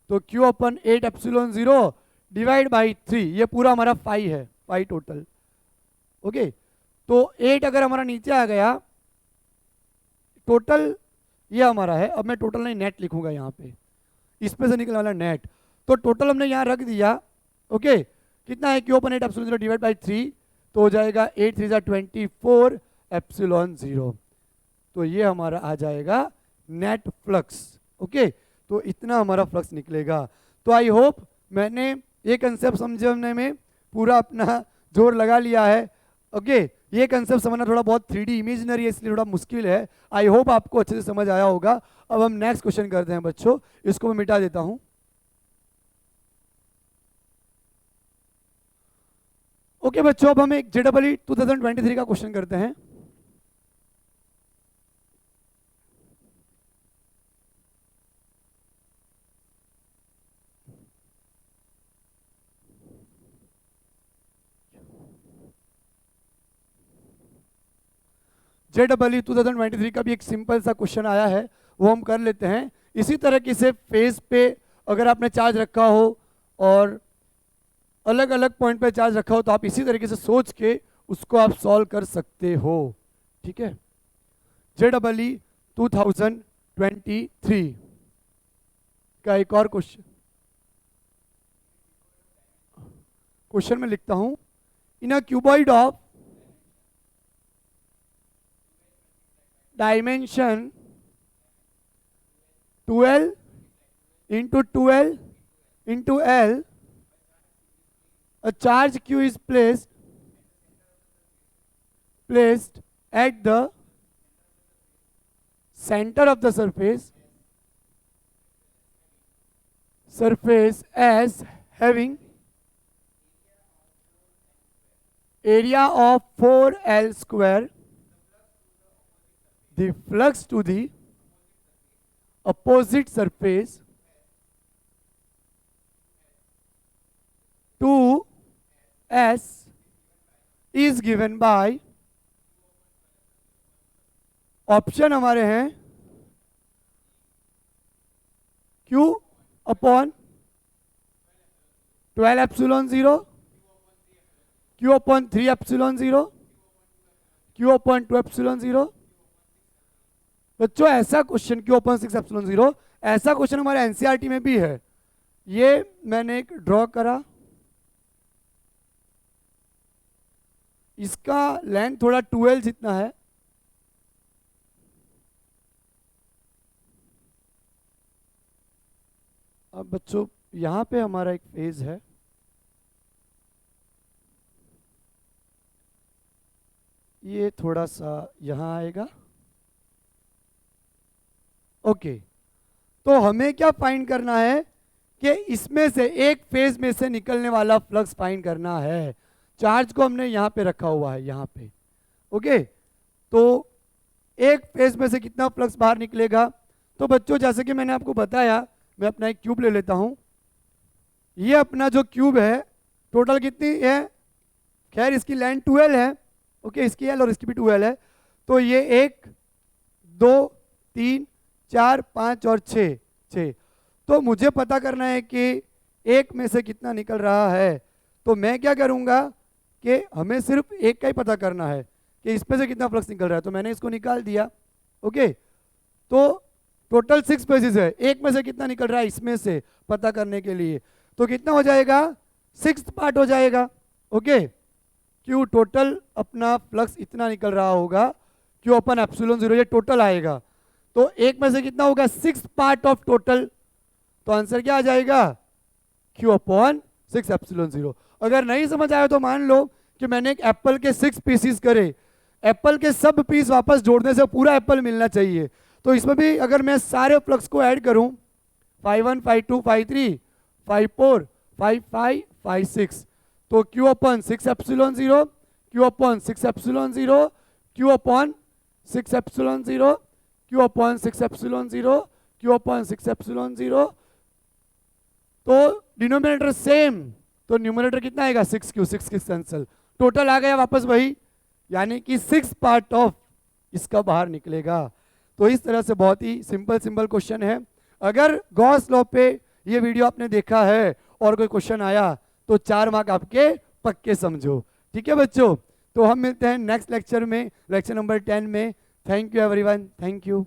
तो Q upon 8 epsilon 0 divide by 3, ये पूरा हमारा 5 है, 5 टोटल, ओके। तो 8 अगर हमारा नीचे आ गया टोटल ये हमारा है, अब मैं टोटल नहीं नेट लिखूंगा यहाँ पे, इसमें से निकलने वाला नेट। तो टोटल हमने यहाँ रख दिया, ओके। कितना है Q upon 8 epsilon 0 divide by 3, तो हो जाएगा 8 3 24 एप्सिलॉन 0। तो ये हमारा आ जाएगा नेट फ्लक्स, ओके। तो इतना हमारा फ्लक्स निकलेगा। तो आई होप मैंने ये कंसेप्ट समझने में पूरा अपना जोर लगा लिया है, ओके। ये कंसेप्ट समझना थोड़ा बहुत 3D इमेजिनरी है, इसलिए थोड़ा मुश्किल है। आई होप आपको अच्छे से समझ आया होगा। अब हम नेक्स्ट क्वेश्चन करते हैं बच्चों, इसको मैं मिटा देता हूं। ओके बच्चों, अब हम एक JEE 2023 का क्वेश्चन करते हैं। JEE 2023 का भी एक सिंपल सा क्वेश्चन आया है, वो हम कर लेते हैं। इसी तरह की से फेज पे अगर आपने चार्ज रखा हो और अलग अलग पॉइंट पे चार्ज रखा हो, तो आप इसी तरीके से सोच के उसको आप सॉल्व कर सकते हो, ठीक है। JEE 2023 का एक और क्वेश्चन में लिखता हूं। In a cuboid of dimension 12 into 12 into L, a charge Q is placed at the center of the surface as having area of 4L square. The flux to the opposite surface 2S is given by, option हमारे हैं Q upon 12 epsilon 0, Q upon 3 epsilon 0, Q upon 2 epsilon 0। बच्चों ऐसा question Q upon 6 epsilon 0, ऐसा question हमारे NCERT में भी है। ये मैंने एक ड्रॉ करा, इसका लेंथ थोड़ा 12 जितना है। अब बच्चों यहां पे हमारा एक फेज है, ये थोड़ा सा यहां आएगा, ओके। तो हमें क्या फाइंड करना है कि इसमें से एक फेज में से निकलने वाला फ्लक्स फाइंड करना है। चार्ज को हमने यहाँ पे रखा हुआ है, यहाँ पे, ओके। तो एक फेज में से कितना फ्लक्स बाहर निकलेगा? तो बच्चों जैसे कि मैंने आपको बताया, मैं अपना एक क्यूब ले लेता हूँ। ये अपना जो क्यूब है टोटल कितनी है? खैर इसकी लेंथ 12 है, ओके। इसकी L और इसकी भी 12 है। तो ये 1 2 3 4 5 और 6। तो मुझे पता करना है कि एक में से कितना निकल रहा है। तो मैं क्या करूँगा कि हमें सिर्फ एक का ही पता करना है कि इसमें से कितना फ्लक्स निकल रहा है। तो मैंने इसको निकाल दिया, ओके। तो टोटल 6 पेजेस है, एक में से कितना निकल रहा है इसमें से पता करने के लिए। तो कितना हो जाएगा? 6th पार्ट हो जाएगा, ओके। क्यों टोटल अपना फ्लक्स इतना निकल रहा होगा, क्यों अपन एप्सिलॉन 0 ये टोटल आएगा। तो एक में से कितना होगा? 6th part of total. तो आंसर क्या आ जाएगा? Q upon 6 epsilon 0। अगर नहीं समझ आया तो मान लो कि मैंने एक एप्पल के 6 पीसीस करे, एप्पल के सब पीस वापस जोड़ने से पूरा एप्पल मिलना चाहिए। तो इसमें भी अगर मैं सारे फ्लक्स को ऐड करूं, 5 1 5 2 5 3 5 4 5 5 5 6, तो Q upon 6 epsilon 0, Q upon 6 epsilon 0, Q upon 6 epsilon 0, Q upon 6 epsilon 0, Q upon 6 epsilon 0। तो डिनोमिनेटर सेम, तो न्यूमरेटर कितना आएगा? 6Q, 6 कैंसल, टोटल आ गया वापस वही, यानी कि 6 पार्ट ऑफ इसका बाहर निकलेगा। तो इस तरह से बहुत ही सिंपल क्वेश्चन है। अगर गॉस लॉ पे ये वीडियो आपने देखा है और कोई क्वेश्चन आया तो 4 मार्क आपके पक्के समझो, ठीक है बच्चों। तो हम मिलते हैं नेक्स्ट लेक्चर में, लेक्चर नंबर 10 में। Thank you everyone, thank you.